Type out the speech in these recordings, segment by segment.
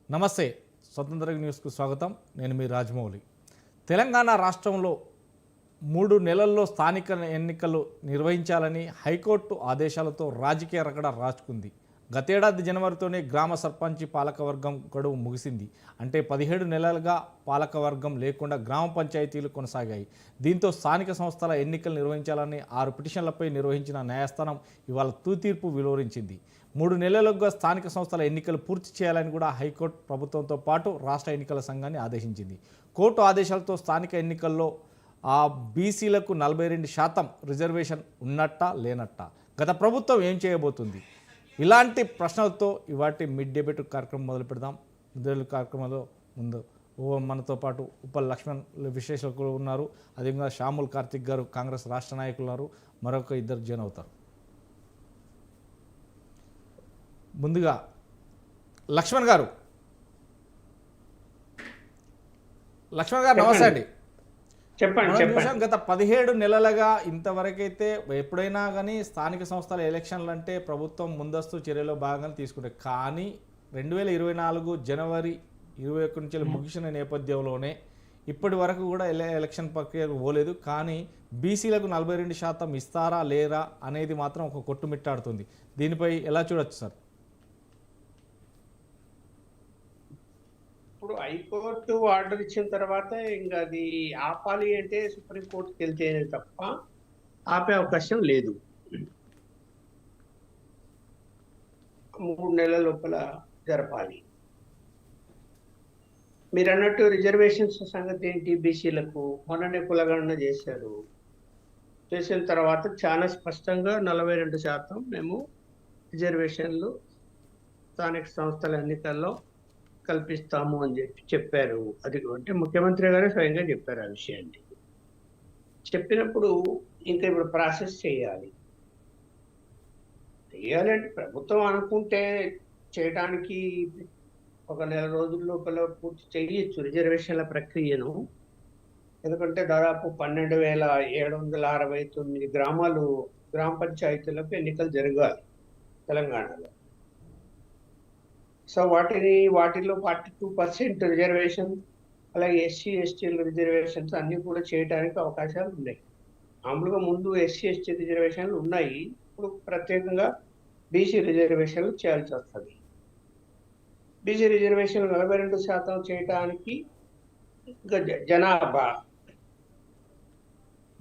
నమస్తే, స్వతంత్ర న్యూస్కు స్వాగతం. నేను మీ రాజమౌళి. తెలంగాణ రాష్ట్రంలో 3 నెలల్లో స్థానిక ఎన్నికలు నిర్వహించాలని హైకోర్టు ఆదేశాలతో రాజకీయ రగడ రాచుకుంది. గతేడాది జనవరితోనే గ్రామ సర్పంచి పాలకవర్గం గడువు ముగిసింది. అంటే 17 నెలలుగా పాలకవర్గం లేకుండా గ్రామ పంచాయతీలు కొనసాగాయి. దీంతో స్థానిక సంస్థల ఎన్నికలు నిర్వహించాలని 6 పిటిషన్లపై నిర్వహించిన న్యాయస్థానం ఇవాళ తీర్పు వెలువరించింది. 3 నెలలుగా స్థానిక సంస్థల ఎన్నికలు పూర్తి చేయాలని కూడా హైకోర్టు ప్రభుత్వంతో పాటు రాష్ట్ర ఎన్నికల సంఘాన్ని ఆదేశించింది. కోర్టు ఆదేశాలతో స్థానిక ఎన్నికల్లో బీసీలకు 42% రిజర్వేషన్ ఉన్నట్ట లేనట్ట, గత ప్రభుత్వం ఏం చేయబోతుంది? ఇలాంటి ప్రశ్నలతో ఇవాటి మిడ్ డిబేట్ కార్యక్రమం మొదలు పెడదాం. కార్యక్రమంలో ముందు మనతో పాటు ఉప్పల్ లక్ష్మణ్ విశ్లేషకులు ఉన్నారు. అదేవిధంగా షాముల్ కార్తిక్ గారు కాంగ్రెస్ రాష్ట్ర నాయకులు ఉన్నారు. మరొక 2 జన్ అవుతారు. ముందుగా లక్ష్మణ్ గారు నమస్తే అండి. చెప్పండి. గత 17 నెలలుగా ఇంతవరకైతే ఎప్పుడైనా కానీ స్థానిక సంస్థల ఎలక్షన్లు అంటే ప్రభుత్వం ముందస్తు చర్యలో భాగంగా తీసుకుంటే, కానీ 2024 జనవరి 21 నుంచి ముగిసిన నేపథ్యంలోనే ఇప్పటి వరకు కూడా ఎలక్షన్ ప్రక్రియకు పోలేదు. కానీ బీసీలకు 42% ఇస్తారా లేరా అనేది మాత్రం ఒక కొట్టుమిట్టాడుతుంది. దీనిపై ఎలా చూడొచ్చు సార్? ఇప్పుడు హైకోర్టు ఆర్డర్ ఇచ్చిన తర్వాత ఇంకా అది ఆపాలి అంటే సుప్రీంకోర్టుకి వెళ్తేనే తప్ప ఆపే అవకాశం లేదు. 3 నెలల లోపల జరపాలి. మీరు అన్నట్టు రిజర్వేషన్స్ సంగతి ఏంటి? బీసీలకు మొన్ననే కులగణన చేశారు. చేసిన తర్వాత చాలా స్పష్టంగా 42% మేము రిజర్వేషన్లు స్థానిక సంస్థల ఎన్నికల్లో కల్పిస్తాము అని చెప్పారు. అది అంటే ముఖ్యమంత్రి గారే స్వయంగా చెప్పారు ఆ విషయాన్ని. చెప్పినప్పుడు ఇంకా ఇప్పుడు ప్రాసెస్ చేయాలి అంటే ప్రభుత్వం అనుకుంటే చేయడానికి ఒక నెల రోజుల లోపల పూర్తి చేయొచ్చు రిజర్వేషన్ల ప్రక్రియను. ఎందుకంటే దాదాపు 12,769 గ్రామాలు గ్రామ పంచాయతీలకు ఎన్నికలు జరగాలి తెలంగాణలో. సో వాటిలో 42% రిజర్వేషన్, అలాగే ఎస్సీ ఎస్టీల రిజర్వేషన్స్ అన్ని కూడా చేయడానికి అవకాశాలు ఉన్నాయి. మామూలుగా ముందు ఎస్సీ ఎస్టీ రిజర్వేషన్లు ఉన్నాయి, ఇప్పుడు ప్రత్యేకంగా బీసీ రిజర్వేషన్లు చేయాల్సి వస్తుంది. బీసీ రిజర్వేషన్లు 42% చేయడానికి ఇంకా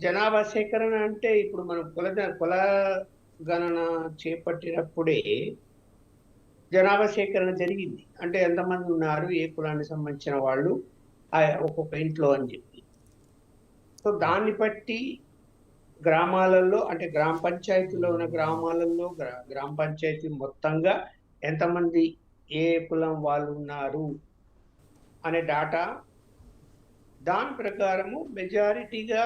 జనాభా సేకరణ అంటే ఇప్పుడు మనం కుల గణన చేపట్టినప్పుడే జనాభా సేకరణ జరిగింది. అంటే ఎంతమంది ఉన్నారు, ఏ కులానికి సంబంధించిన వాళ్ళు ఒక్కొక్క ఇంట్లో అని చెప్పి. సో దాన్ని బట్టి గ్రామాలలో అంటే గ్రామ పంచాయతీలో ఉన్న గ్రామాలలో గ్రామ పంచాయతీ మొత్తంగా ఎంతమంది ఏ కులం వాళ్ళు ఉన్నారు అనే డాటా, దాని ప్రకారము మెజారిటీగా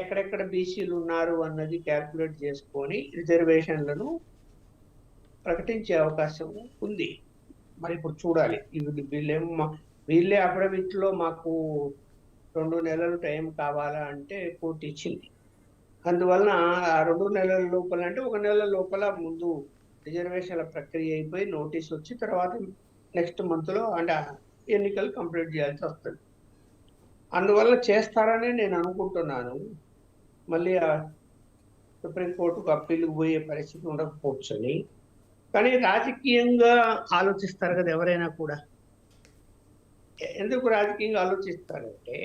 ఎక్కడెక్కడ బీసీలు ఉన్నారు అన్నది క్యాల్కులేట్ చేసుకొని రిజర్వేషన్లను ప్రకటించే అవకాశం ఉంది. మరి ఇప్పుడు చూడాలి. వీళ్ళే అఫిడవిట్లో మాకు 2 నెలలు టైం కావాలా అంటే కోర్టు ఇచ్చింది. అందువలన ఆ 2 నెలల లోపల అంటే 1 నెల లోపల ముందు రిజర్వేషన్ల ప్రక్రియ అయిపోయి నోటీస్ వచ్చి తర్వాత నెక్స్ట్ మంత్లో అంటే ఎన్నికలు కంప్లీట్ చేయాల్సి వస్తుంది. అందువల్ల చేస్తారని నేను అనుకుంటున్నాను. మళ్ళీ సుప్రీంకోర్టుకు అప్పీలుకు పోయే పరిస్థితి ఉండకపోవచ్చని. కానీ రాజకీయంగా ఆలోచిస్తారు కదా ఎవరైనా కూడా. ఎందుకు రాజకీయంగా ఆలోచిస్తారంటే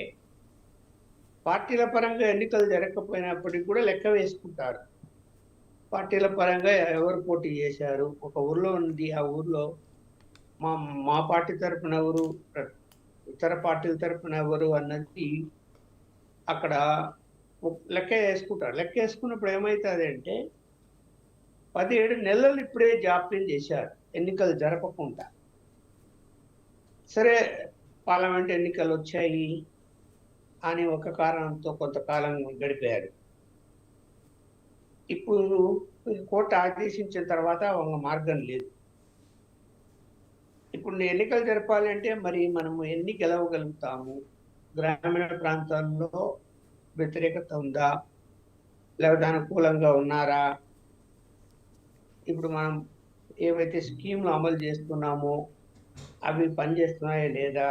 పార్టీల పరంగా ఎన్నికలు జరగకపోయినప్పటికీ కూడా లెక్క వేసుకుంటారు. పార్టీల పరంగా ఎవరు పోటీ చేశారు, ఒక ఊర్లో ఉంది, ఆ ఊర్లో మా పార్టీ తరఫున ఎవరు, ఇతర పార్టీల తరఫున ఎవరు అన్నది అక్కడ లెక్క వేసుకుంటారు. లెక్క వేసుకున్నప్పుడు ఏమవుతుంది అంటే 17 నెలలు ఇప్పుడే జాప్యం చేశారు ఎన్నికలు జరపకుండా. సరే పార్లమెంట్ ఎన్నికలు వచ్చాయి అని ఒక కారణంతో కొంతకాలం గడిపారు. ఇప్పుడు కోర్టు ఆదేశించిన తర్వాత ఒక మార్గం లేదు. ఇప్పుడు ఎన్నికలు జరపాలి అంటే మరి మనము ఎన్ని గెలవగలుగుతాము? గ్రామీణ ప్రాంతాల్లో వ్యతిరేకత ఉందా, లేకపోతే అనుకూలంగా ఉన్నారా? ఇప్పుడు మనం ఏవైతే స్కీమ్లు అమలు చేస్తున్నామో అవి పనిచేస్తున్నాయా లేదా,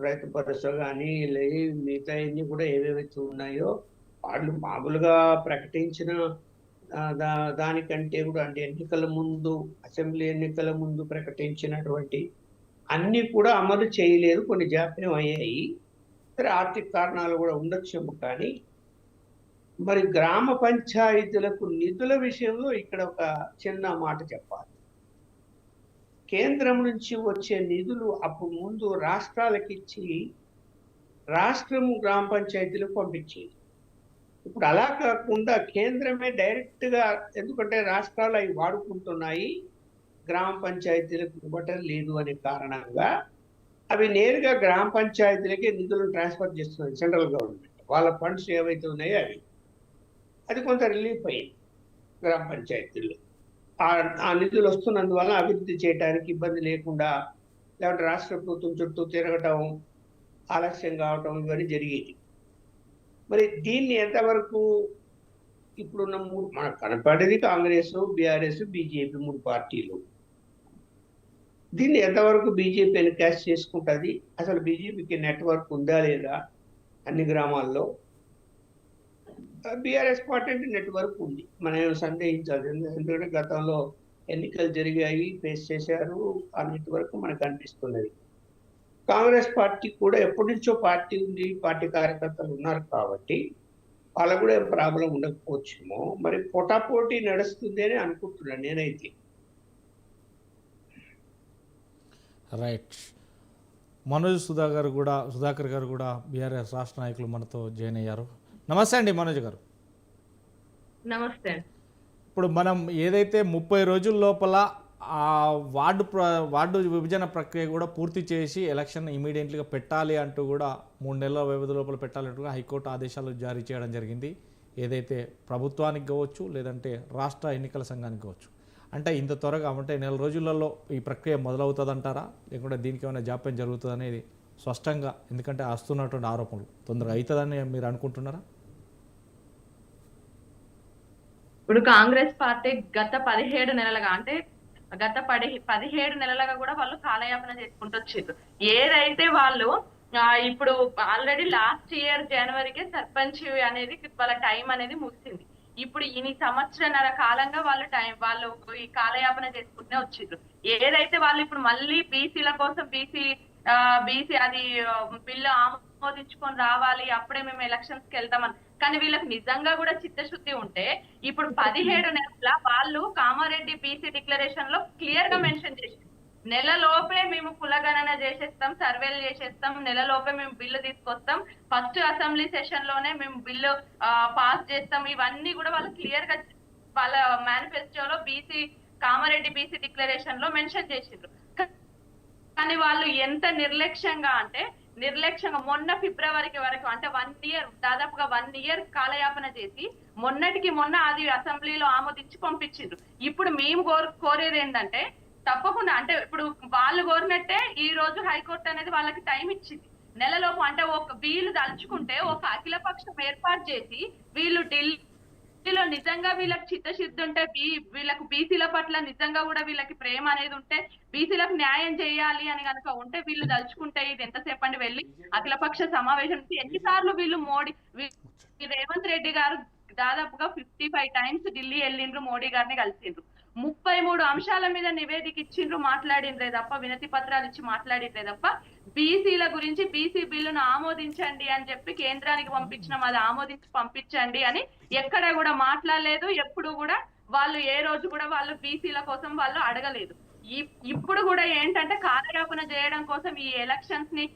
రైతు భరోసా కానీ మిగతా అన్ని కూడా ఏవేవైతే ఉన్నాయో వాళ్ళు మామూలుగా ప్రకటించిన దానికంటే కూడా, అంటే ఎన్నికల ముందు, అసెంబ్లీ ఎన్నికల ముందు ప్రకటించినటువంటి అన్ని కూడా అమలు చేయలేదు, కొన్ని జాప్యం అయ్యాయి. సరే, ఆర్థిక కారణాలు కూడా ఉండొచ్చేమో. కానీ మరి గ్రామ పంచాయతీలకు నిధుల విషయంలో ఇక్కడ ఒక చిన్న మాట చెప్పాలి. కేంద్రం నుంచి వచ్చే నిధులు అప్పుడు ముందు రాష్ట్రాలకు ఇచ్చి రాష్ట్రము గ్రామ పంచాయతీలకు పంపించేది. ఇప్పుడు అలా కాకుండా కేంద్రమే డైరెక్ట్ గా, ఎందుకంటే రాష్ట్రాలు అవి వాడుకుంటున్నాయి, గ్రామ పంచాయతీలకు ఇవ్వటం లేదు అనే కారణంగా అవి నేరుగా గ్రామ పంచాయతీలకే నిధులను ట్రాన్స్ఫర్ చేస్తున్నది సెంట్రల్ గవర్నమెంట్. వాళ్ళ ఫండ్స్ ఏవైతే ఉన్నాయో అది కొంత రిలీఫ్ అయ్యింది గ్రామ పంచాయతీల్లో. ఆ నిధులు వస్తున్నందువల్ల అభివృద్ధి చేయడానికి ఇబ్బంది లేకుండా, లేకపోతే రాష్ట్ర ప్రభుత్వం చుట్టూ తిరగటం, ఆలస్యం కావటం, ఇవన్నీ జరిగేది. మరి దీన్ని ఎంతవరకు ఇప్పుడున్న మనకు కనపడేది కాంగ్రెస్, బీఆర్ఎస్, బీజేపీ, 3 పార్టీలు. దీన్ని ఎంతవరకు బీజేపీ ఎన్కాష్ చేసుకుంటుంది? అసలు బీజేపీకి నెట్వర్క్ ఉందా లేదా అన్ని గ్రామాల్లో? బీఆర్ఎస్ పార్టీ అంటే నెట్వర్క్ ఉంది, మనం సందేహించాలి. ఎందుకంటే గతంలో ఎన్నికలు జరిగాయి, ఫేస్ చేశారు, ఆ నెట్వర్క్ మనకు అనిపిస్తున్నది. కాంగ్రెస్ పార్టీ కూడా ఎప్పటి నుంచో పార్టీ ఉంది, పార్టీ కార్యకర్తలు ఉన్నారు కాబట్టి వాళ్ళకు కూడా ఏం ప్రాబ్లం ఉండకపోవచ్చేమో. మరి పోటాపోటీ నడుస్తుంది అని అనుకుంటున్నాను నేనైతే. రైట్. సుధాకర్ గారు కూడా బీఆర్ఎస్ రాష్ట్ర నాయకులు మనతో జాయిన్ అయ్యారు. నమస్తే అండి మనోజ్ గారు. నమస్తే. ఇప్పుడు మనం ఏదైతే 30 రోజుల లోపల ఆ వార్డు విభజన ప్రక్రియ కూడా పూర్తి చేసి ఎలక్షన్ ఇమీడియట్లీగా పెట్టాలి అంటూ కూడా 3 నెలల వ్యవధి లోపల పెట్టాలంటూ హైకోర్టు ఆదేశాలు జారీ చేయడం జరిగింది. ఏదైతే ప్రభుత్వానికి కావచ్చు, లేదంటే రాష్ట్ర ఎన్నికల సంఘానికి కావచ్చు. అంటే ఇంత త్వరగా, అంటే 1 నెల రోజులలో ఈ ప్రక్రియ మొదలవుతుందంటారా, లేకుంటే దీనికి ఏమైనా జాప్యం జరుగుతుంది అనేది స్పష్టంగా, ఎందుకంటే వస్తున్నటువంటి ఆరోపణలు తొందరగా అవుతుందని మీరు అనుకుంటున్నారా? ఇప్పుడు కాంగ్రెస్ పార్టీ గత 17 నెలలుగా, అంటే గత 17 నెలలుగా కూడా వాళ్ళు కాలయాపన చేసుకుంటూ వచ్చారు. ఏదైతే వాళ్ళు ఇప్పుడు ఆల్రెడీ లాస్ట్ ఇయర్ జనవరికే సర్పంచ్ అనేది వాళ్ళ టైం అనేది ముగిసింది. ఇప్పుడు ఈ సంవత్సరన్నర కాలంగా వాళ్ళు ఈ కాలయాపన చేసుకుంటూనే వచ్చారు. ఏదైతే వాళ్ళు ఇప్పుడు మళ్ళీ బీసీల కోసం బీసీ అది బిల్లు ఆమోదించుకొని రావాలి, అప్పుడే మేము ఎలక్షన్స్ కి వెళ్తామని. కానీ వీళ్ళకి నిజంగా కూడా చిత్తశుద్ధి ఉంటే ఇప్పుడు 17 నెలల వాళ్ళు కామారెడ్డి బీసీ డిక్లరేషన్ లో క్లియర్ గా మెన్షన్ చేశారు, నెలలోపే మేము కులగణన చేసేస్తాం, సర్వేలు చేసేస్తాం, నెలలోపే మేము బిల్లు తీసుకొస్తాం, ఫస్ట్ అసెంబ్లీ సెషన్ లోనే మేము బిల్లు పాస్ చేస్తాం. ఇవన్నీ కూడా వాళ్ళు క్లియర్ గా వాళ్ళ మేనిఫెస్టోలో కామారెడ్డి బీసీ డిక్లరేషన్ లో మెన్షన్ చేసిండ్రు. కానీ వాళ్ళు ఎంత నిర్లక్ష్యంగా మొన్న ఫిబ్రవరికి వరకు, అంటే 1 ఇయర్, దాదాపుగా 1 ఇయర్ కాలయాపన చేసి మొన్నటికి మొన్న అది అసెంబ్లీలో ఆమోదించి పంపించిండ్రు. ఇప్పుడు మేము కోరేది ఏంటంటే తప్పకుండా, అంటే ఇప్పుడు వాళ్ళు కోరినట్టే ఈ రోజు హైకోర్టు అనేది వాళ్ళకి టైం ఇచ్చింది నెలలోపు. అంటే వీళ్ళు తలుచుకుంటే ఒక అఖిలపక్షం ఏర్పాటు చేసి వీళ్ళు ఢిల్లీలో నిజంగా వీళ్ళకి చిత్తశుద్ధి ఉంటే, వీళ్ళకు బీసీల పట్ల నిజంగా కూడా వీళ్ళకి ప్రేమ అనేది ఉంటే, బీసీలకు న్యాయం చేయాలి అని కనుక ఉంటే, వీళ్ళు తలుచుకుంటే ఇది ఎంతసేపు అండి వెళ్ళి అఖిలపక్ష సమావేశం ఎన్నిసార్లు రేవంత్ రెడ్డి గారు దాదాపుగా 55 టైమ్స్ ఢిల్లీ వెళ్ళిండ్రు, మోడీ గారిని కలిసిండ్రు, 33 అంశాల మీద నివేదిక ఇచ్చిండ్రు, మాట్లాడిండ్రే తప్ప, వినతి పత్రాలు ఇచ్చి మాట్లాడిండ్రే తప్ప బీసీల గురించి బీసీ బిల్లును ఆమోదించండి అని చెప్పి కేంద్రానికి పంపించినాం, అది ఆమోదించి పంపించండి అని ఎక్కడ కూడా మాట్లాడలేదు. ఎప్పుడు కూడా వాళ్ళు ఏ రోజు కూడా వాళ్ళు బీసీల కోసం వాళ్ళు అడగలేదు. ఇప్పుడు కూడా ఏంటంటే కాలయాపన చేయడం కోసం ఈ ఎలక్షన్స్ ని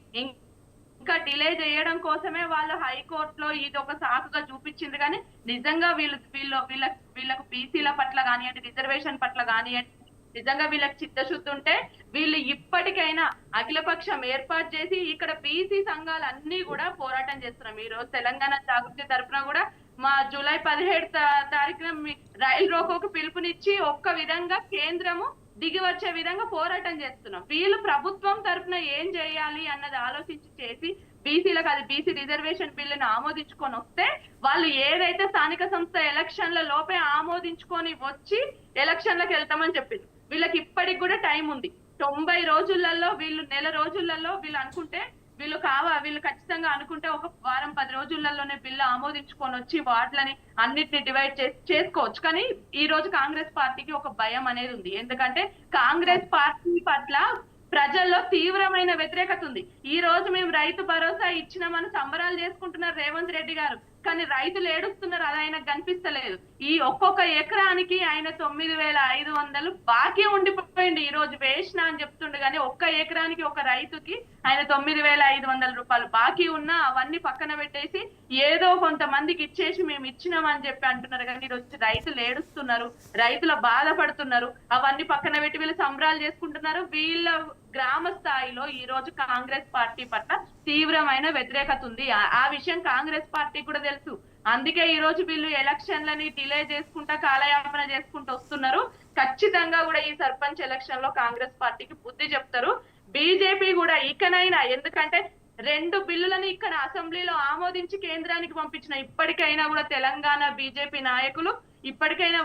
ఇంకా డిలే చేయడం కోసమే వాళ్ళు హైకోర్టులో ఇది ఒక సాకుగా చూపించింది. కానీ నిజంగా వీళ్ళకు బీసీల పట్ల కానివ్వండి, రిజర్వేషన్ పట్ల కానివ్వండి, నిజంగా వీళ్ళకి చిత్తశుద్ధి ఉంటే వీళ్ళు ఇప్పటికైనా అఖిలపక్షం ఏర్పాటు చేసి ఇక్కడ బీసీ సంఘాలు అన్ని కూడా పోరాటం చేస్తున్నాం. ఈ రోజు తెలంగాణ జాగృతి తరఫున కూడా మా జూలై 17 తారీఖున రైలు రోకోకు పిలుపునిచ్చి ఒక్క విధంగా కేంద్రము దిగి వచ్చే విధంగా పోరాటం చేస్తున్నాం. వీళ్ళు ప్రభుత్వం తరఫున ఏం చేయాలి అన్నది ఆలోచించి చేసి బీసీలకు అది బీసీ రిజర్వేషన్ బిల్లును ఆమోదించుకొని వస్తే, వాళ్ళు ఏదైతే స్థానిక సంస్థ ఎలక్షన్ల లోపే ఆమోదించుకొని వచ్చి ఎలక్షన్లకు వెళ్తామని చెప్పింది. వీళ్ళకి ఇప్పటికి కూడా టైం ఉంది. 90 రోజులలో వీళ్ళు నెల రోజులలో వీళ్ళు అనుకుంటే వీళ్ళు ఖచ్చితంగా అనుకుంటే ఒక వారం 10 రోజులలోనే బిల్లు ఆమోదించుకొని వచ్చి వాటిని అన్నిటిని డివైడ్ చేసుకోవచ్చు. కానీ ఈ రోజు కాంగ్రెస్ పార్టీకి ఒక భయం అనేది ఉంది. ఎందుకంటే కాంగ్రెస్ పార్టీ పట్ల ప్రజల్లో తీవ్రమైన వ్యతిరేకత ఉంది. ఈ రోజు మేము రైతు భరోసా ఇచ్చినామని సంబరాలు చేసుకుంటున్నారు రేవంత్ రెడ్డి గారు, కానీ రైతులు ఏడుస్తున్నారు, అది ఆయనకు కనిపిస్తలేదు. ఈ ఒక్కొక్క ఎకరానికి ఆయన 9,500 బాకీ ఉండిపోయింది. ఈ రోజు వేసిన అని చెప్తుండే, కానీ ఒక్క ఎకరానికి ఒక రైతుకి ఆయన 9,500 రూపాయలు బాకీ ఉన్నా అవన్నీ పక్కన పెట్టేసి ఏదో కొంతమందికి ఇచ్చేసి మేము ఇచ్చినామని చెప్పి అంటున్నారు. కానీ ఈ రోజు రైతులు ఏడుస్తున్నారు, రైతులు బాధపడుతున్నారు. అవన్నీ పక్కన పెట్టి వీళ్ళు సంబరాలు చేసుకుంటున్నారు. వీళ్ళ గ్రామ స్థాయిలో ఈ రోజు కాంగ్రెస్ పార్టీ పట్ల తీవ్రమైన వ్యతిరేకత ఉంది. ఆ విషయం కాంగ్రెస్ పార్టీ కూడా తెలుసు. అందుకే ఈ రోజు వీళ్ళు ఎలక్షన్లని డిలే చేసుకుంటా కాలయాపన చేసుకుంటూ వస్తున్నారు. ఖచ్చితంగా కూడా ఈ సర్పంచ్ ఎలక్షన్ లో కాంగ్రెస్ పార్టీకి బుద్ధి చెప్తారు. బీజేపీ కూడా ఇకనైనా, ఎందుకంటే 2 బిల్లులని ఇక్కడ అసెంబ్లీలో ఆమోదించి కేంద్రానికి పంపించిన, ఇప్పటికైనా కూడా తెలంగాణ బీజేపీ నాయకులు ఇప్పటికైనా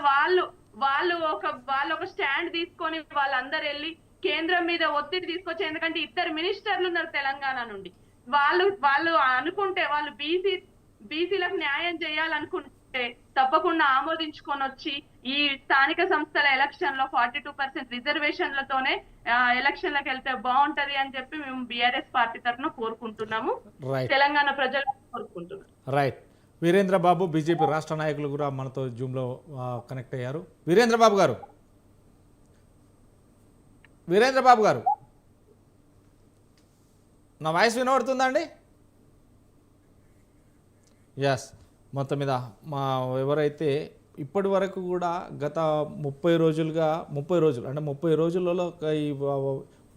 వాళ్ళు ఒక స్టాండ్ తీసుకొని వాళ్ళందరూ వెళ్ళి కేంద్రం మీద ఒత్తిడి తీసుకొచ్చి, ఎందుకంటే 2 మినిస్టర్లు ఉన్నారు తెలంగాణ నుండి. వాళ్ళు అనుకుంటే వాళ్ళు బీసీలకు న్యాయం చేయాలనుకుంటే తప్పకుండా ఆమోదించుకొని వచ్చి ఈ స్థానిక సంస్థల ఎలక్షన్ లో 42% రిజర్వేషన్లతోనే ఎలక్షన్లకు వెళ్తే బాగుంటది అని చెప్పి మేము బీఆర్ఎస్ పార్టీ తరఫున కోరుకుంటున్నాము, తెలంగాణ ప్రజలు కోరుకుంటున్నాం. రైట్. వీరేంద్ర బాబు బీజేపీ రాష్ట్ర నాయకులు కూడా మనతో జూమ్లో కనెక్ట్ అయ్యారు. వీరేంద్ర బాబు గారు నా వాయిస్ వినబడుతుందండి? ఎస్. మొత్తం మీద ఎవరైతే ఇప్పటి వరకు కూడా గత 30 రోజులలో ఈ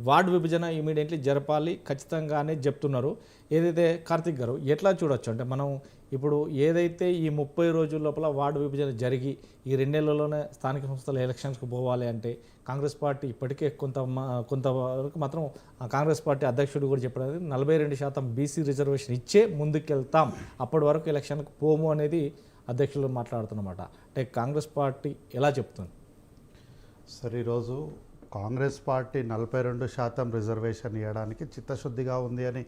వార్డు విభజన ఇమీడియట్లీ జరపాలి ఖచ్చితంగానే చెప్తున్నారు. ఏదైతే కార్తిక్ గారు ఎట్లా చూడొచ్చు అంటే, మనం ఇప్పుడు ఏదైతే ఈ 30 రోజుల లోపల వార్డు విభజన జరిగి ఈ 2 నెలల్లోనే స్థానిక సంస్థల ఎలక్షన్స్కి పోవాలి అంటే కాంగ్రెస్ పార్టీ ఇప్పటికే కొంతవరకు మాత్రం కాంగ్రెస్ పార్టీ అధ్యక్షుడు కూడా చెప్పారు, 42% బీసీ రిజర్వేషన్ ఇచ్చే ముందుకెళ్తాం, అప్పటి వరకు ఎలక్షన్కి పోము అనేది అధ్యక్షులు మాట్లాడుతున్నమాట. అంటే కాంగ్రెస్ పార్టీ ఎలా చెప్తుంది? సరే, ఈరోజు కాంగ్రెస్ పార్టీ 42% రిజర్వేషన్ ఇవ్వడానికి చిత్తశుద్ధిగా ఉంది అని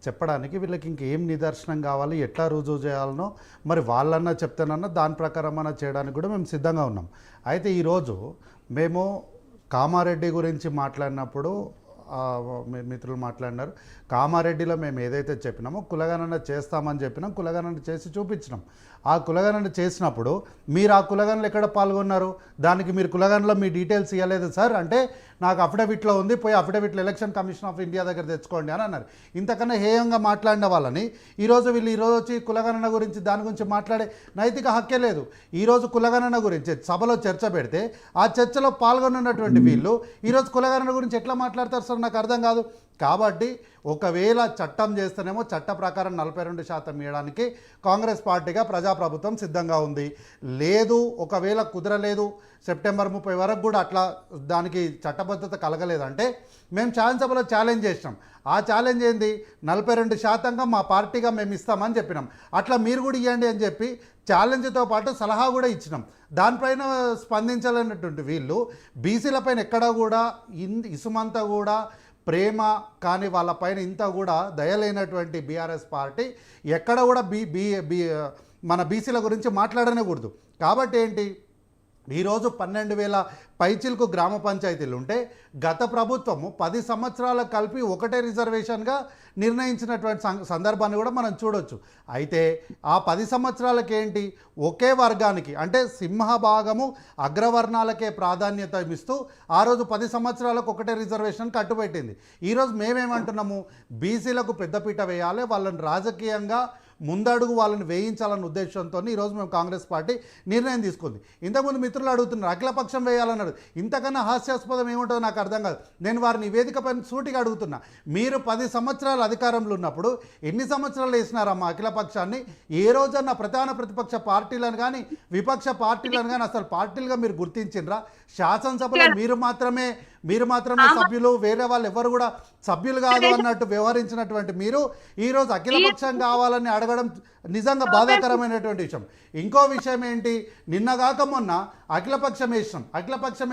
చెప్పడానికి వీళ్ళకి ఇంకేం నిదర్శనం కావాలి, ఎట్లా రుజువు చేయాలనో మరి వాళ్ళన్నా చెప్తానన్నా దాని ప్రకారం అన్నా చేయడానికి కూడా మేము సిద్ధంగా ఉన్నాం. అయితే ఈరోజు మేము కామారెడ్డి గురించి మాట్లాడినప్పుడు మిత్రులు మాట్లాడినారు. కామారెడ్డిలో మేము ఏదైతే చెప్పినామో కులగణన చేస్తామని చెప్పినాం, కులగణన చేసి చూపించినాం. ఆ కులగణన చేసినప్పుడు మీరు ఆ కులగణనలో ఎక్కడ పాల్గొన్నారు, దానికి మీరు కులగణనలో మీ డీటెయిల్స్ ఇవ్వలేదు సార్ అంటే, నాకు అఫిడవిట్లో ఉంది, పోయి అఫిడవిట్లో ఎలక్షన్ కమిషన్ ఆఫ్ ఇండియా దగ్గర తెచ్చుకోండి అని అన్నారు. ఇంతకన్నా హేయంగా మాట్లాడిన వాళ్ళని ఈరోజు వచ్చి కులగణన గురించి దాని గురించి మాట్లాడే నైతిక హక్కే లేదు. ఈరోజు కులగణన గురించి సభలో చర్చ పెడితే ఆ చర్చలో పాల్గొన్నటువంటి వీళ్ళు ఈరోజు కులగణన గురించి ఎట్లా మాట్లాడతారు సార్, నాకు అర్థం కాదు. కాబట్టి ఒకవేళ చట్టం చేస్తేనేమో చట్ట ప్రకారం 42% ఇవ్వడానికి కాంగ్రెస్ పార్టీగా ప్రజాప్రభుత్వం సిద్ధంగా ఉంది. లేదు, ఒకవేళ కుదరలేదు, సెప్టెంబర్ 30 వరకు కూడా అట్లా దానికి చట్టబద్ధత కలగలేదంటే మేము శాసనసభలో ఛాలెంజ్ చేసినాం. ఆ ఛాలెంజ్ ఏంది, 42% మా పార్టీగా మేము ఇస్తామని చెప్పినాం. అట్లా మీరు కూడా ఇవ్వండి అని చెప్పి ఛాలెంజ్తో పాటు సలహా కూడా ఇచ్చినాం. దానిపైన స్పందించాలన్నటువంటి వీళ్ళు బీసీలపైన ఎక్కడా కూడా ఇసుమంతా కూడా ప్రేమ కానీ వాళ్ళపైన ఇంత కూడా దయలేనటువంటి బీఆర్ఎస్ పార్టీ ఎక్కడ కూడా మన బీసీల గురించి మాట్లాడనేకూడదు. కాబట్టి ఏంటి, ఈరోజు 12,000 పైచిలకు గ్రామ పంచాయతీలు ఉంటే గత ప్రభుత్వము 10 సంవత్సరాలకు కలిపి ఒకటే రిజర్వేషన్గా నిర్ణయించినటువంటి సందర్భాన్ని కూడా మనం చూడొచ్చు. అయితే ఆ 10 సంవత్సరాలకి ఏంటి, ఒకే వర్గానికి అంటే సింహభాగము అగ్రవర్ణాలకే ప్రాధాన్యత ఇస్తూ ఆ రోజు 10 సంవత్సరాలకు ఒకటే రిజర్వేషన్ కట్టుబెట్టింది. ఈరోజు మేమేమంటున్నాము, బీసీలకు పెద్దపీట వేయాలి, వాళ్ళని రాజకీయంగా ముందడుగు వాళ్ళని వేయించాలన్న ఉద్దేశంతో ఈరోజు మేము కాంగ్రెస్ పార్టీ నిర్ణయం తీసుకుంది. ఇంతకుముందు మిత్రులు అడుగుతున్నారు అఖిలపక్షం వేయాలన్నారు. ఇంతకన్నా హాస్యాస్పదం ఏముంటుందో నాకు అర్థం కాదు. నేను వారిని వేదిక పైన సూటిగా అడుగుతున్నా, మీరు 10 సంవత్సరాలు అధికారంలో ఉన్నప్పుడు ఎన్ని సంవత్సరాలు వేసినారమ్మా అఖిలపక్షాన్ని? ఏ రోజన్నా ప్రధాన ప్రతిపక్ష పార్టీలను కానీ విపక్ష పార్టీలను కానీ అసలు పార్టీలుగా మీరు గుర్తించిండ్రా? శాసనసభలో మీరు మాత్రమే మీరు మాత్రమే సభ్యులు, వేరే వాళ్ళు ఎవరు కూడా సభ్యులు కాదు అన్నట్టు వ్యవహరించినటువంటి మీరు ఈరోజు అఖిలపక్షం కావాలని అడగడం నిజంగా బాధాకరమైనటువంటి విషయం. ఇంకో విషయం ఏంటి, నిన్నగాక మొన్న అఖిలపక్షం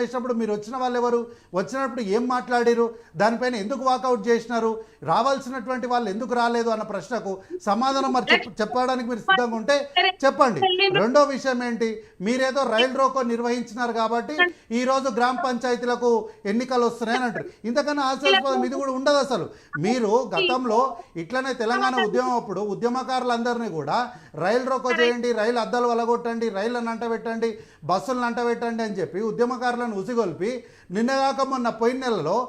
వేసినప్పుడు మీరు వచ్చిన వాళ్ళు ఎవరు, వచ్చినప్పుడు ఏం మాట్లాడారు, దానిపైన ఎందుకు వాకౌట్ చేసినారు, రావాల్సినటువంటి వాళ్ళు ఎందుకు రాలేదు అన్న ప్రశ్నకు సమాధానం మరి చెప్పడానికి మీరు సిద్ధంగా ఉంటే చెప్పండి. రెండో విషయం ఏంటి, మీరేదో రైలు రోకో నిర్వహించినారు కాబట్టి ఈరోజు గ్రామ పంచాయతీలకు ఎన్నికలు వస్తున్నాయని అంటారు. ఇంతకన్నా హాస్యాస్పదం ఇది కూడా ఉండదు అసలు. మీరు గతంలో ఇట్లనే తెలంగాణ ఉద్యమం అప్పుడు ఉద్యమకారులందరినీ కూడా రైలు రోకో చేయండి, రైలు అద్దాలు వలగొట్టండి, రైళ్లను అంటబెట్టండి, బస్సులను అంటబెట్టండి అని చెప్పి ఉద్యమకారులను ఉసిగొల్పి నిన్నగాక మొన్న పోయిన నెలలో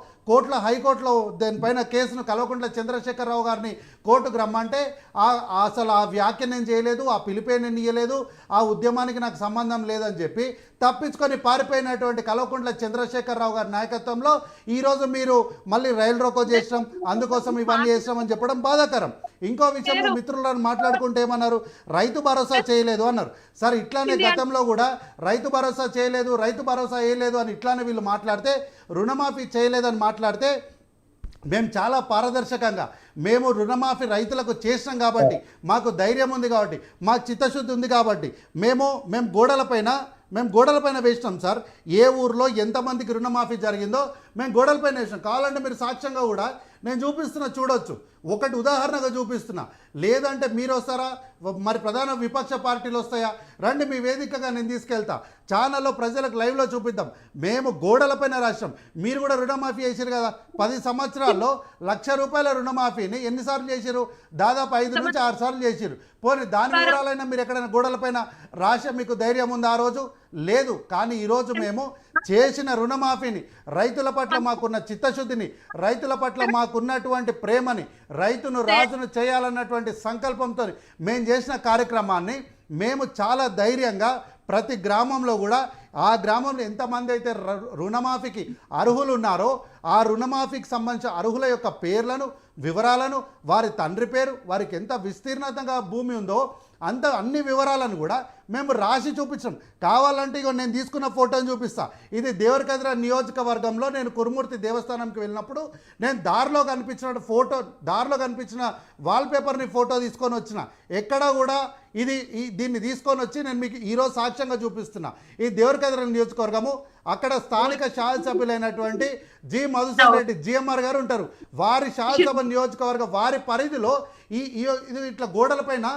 హైకోర్టులో దానిపైన కేసును కల్వకుంట్ల చంద్రశేఖరరావు గారిని కోర్టుకు రమ్మంటే అసలు ఆ వ్యాఖ్య నేను చేయలేదు, ఆ పిలిపే నేను ఇయ్యలేదు, ఆ ఉద్యమానికి నాకు సంబంధం లేదని చెప్పి తప్పించుకొని పారిపోయినటువంటి కల్వకుంట్ల చంద్రశేఖరరావు గారి నాయకత్వంలో ఈరోజు మీరు మళ్ళీ రైలు రోకో చేసినాం, అందుకోసం ఇవన్నీ చేసినామని చెప్పడం బాధాకరం. ఇంకో విషయం, మిత్రులను మాట్లాడుకుంటే ఏమన్నారు, రైతు భరోసా చేయలేదు అన్నారు. సరే, ఇట్లానే గతంలో కూడా రైతు భరోసా చేయలేదు, రైతు భరోసా వేయలేదు అని ఇట్లానే వీళ్ళు మాట్లాడితే, రుణమాఫీ చేయలేదని మాట్లాడితే మేము చాలా పారదర్శకంగా మేము రుణమాఫీ రైతులకు చేసినాం కాబట్టి, మాకు ధైర్యం ఉంది కాబట్టి, మాకు చిత్తశుద్ధి ఉంది కాబట్టి మేము గోడలపైన వేసినాం సార్. ఏ ఊర్లో ఎంతమందికి రుణమాఫీ జరిగిందో మేము గోడలపైన వేసినాం. కావాలంటే మీరు సాక్ష్యంగా కూడా నేను చూపిస్తున్నా, చూడొచ్చు. ఒకటి ఉదాహరణగా చూపిస్తున్నా. లేదంటే మీరు వస్తారా, మరి ప్రధాన విపక్ష పార్టీలు వస్తాయా, రండి మీ వేదికగా నేను తీసుకెళ్తా, ఛానల్లో ప్రజలకు లైవ్లో చూపిద్దాం. మేము గోడలపైన రాష్ట్రం. మీరు కూడా రుణమాఫీ చేశారు కదా, 10 సంవత్సరాల్లో ₹1,00,000 రుణమాఫీని ఎన్నిసార్లు చేశారు? దాదాపు 5 నుంచి 6 సార్లు చేశారు. పోనీ దాని వివరాలైనా మీరు ఎక్కడైనా గోడలపైన రాసే మీకు ధైర్యం ఉంది? ఆ రోజు లేదు. కానీ ఈరోజు మేము చేసిన రుణమాఫీని, రైతుల పట్ల మాకున్న చిత్తశుద్ధిని, రైతుల పట్ల మాకున్నటువంటి ప్రేమని, రైతును రాజును చేయాలన్నటువంటి సంకల్పంతో మేము చేసిన కార్యక్రమాన్ని మేము చాలా ధైర్యంగా ప్రతి గ్రామంలో కూడా, ఆ గ్రామంలో ఎంతమంది అయితే రుణమాఫీకి అర్హులు ఉన్నారో ఆ రుణమాఫీకి సంబంధించిన అర్హుల యొక్క పేర్లను, వివరాలను, వారి తండ్రి పేరు, వారికి ఎంత విస్తీర్ణంగా భూమి ఉందో అన్ని వివరాలను కూడా మేము రాసి చూపించాం. కావాలంటే ఇగో నేను తీసుకున్న ఫోటోని చూపిస్తా. ఇది దేవరకద్ర నియోజకవర్గంలో నేను కురుమూర్తి దేవస్థానంకి వెళ్ళినప్పుడు నేను దారిలో కనిపించిన వాల్పేపర్ని ఫోటో తీసుకొని వచ్చిన. ఎక్కడ కూడా దీన్ని తీసుకొని వచ్చి నేను మీకు ఈరోజు సాక్ష్యంగా చూపిస్తున్నా. ఈ దేవరకద్ర నియోజకవర్గము, అక్కడ స్థానిక శాసనసభ్యులైనటువంటి జి మధుసూదన్ రెడ్డి జిఎంఆర్ గారు ఉంటారు. వారి శాసనసభ నియోజకవర్గ వారి పరిధిలో ఇది ఇట్లా గోడలపైన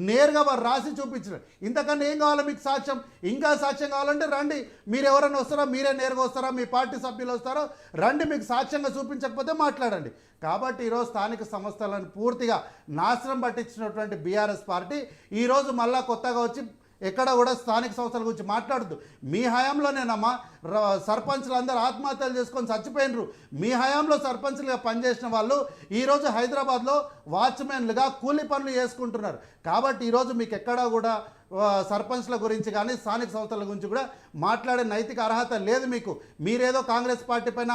నేరుగా వారు రాసి చూపించారు. ఇంతకన్నా ఏం కావాలో మీకు సాక్ష్యం? ఇంకా సాక్ష్యం కావాలంటే రండి. మీరు ఎవరైనా వస్తారా, మీరే నేరుగా వస్తారా, మీ పార్టీ సభ్యులు వస్తారో రండి, మీకు సాక్ష్యంగా చూపించకపోతే మాట్లాడండి. కాబట్టి ఈరోజు స్థానిక సంస్థలను పూర్తిగా నాశనం పట్టించినటువంటి బీఆర్ఎస్ పార్టీ ఈరోజు మళ్ళా కొత్తగా వచ్చి ఎక్కడ కూడా స్థానిక సంస్థల గురించి మాట్లాడద్దు. మీ హయాంలోనేనమ్మా సర్పంచ్లు అందరూ ఆత్మహత్యలు చేసుకొని చచ్చిపోయినరు. మీ హయాంలో సర్పంచ్లుగా పనిచేసిన వాళ్ళు ఈరోజు హైదరాబాద్లో వాచ్మెన్లుగా కూలీ పనులు చేసుకుంటున్నారు. కాబట్టి ఈరోజు మీకు ఎక్కడా కూడా సర్పంచ్ల గురించి కానీ స్థానిక సంస్థల గురించి కూడా మాట్లాడే నైతిక అర్హత లేదు మీకు. మీరేదో కాంగ్రెస్ పార్టీ పైన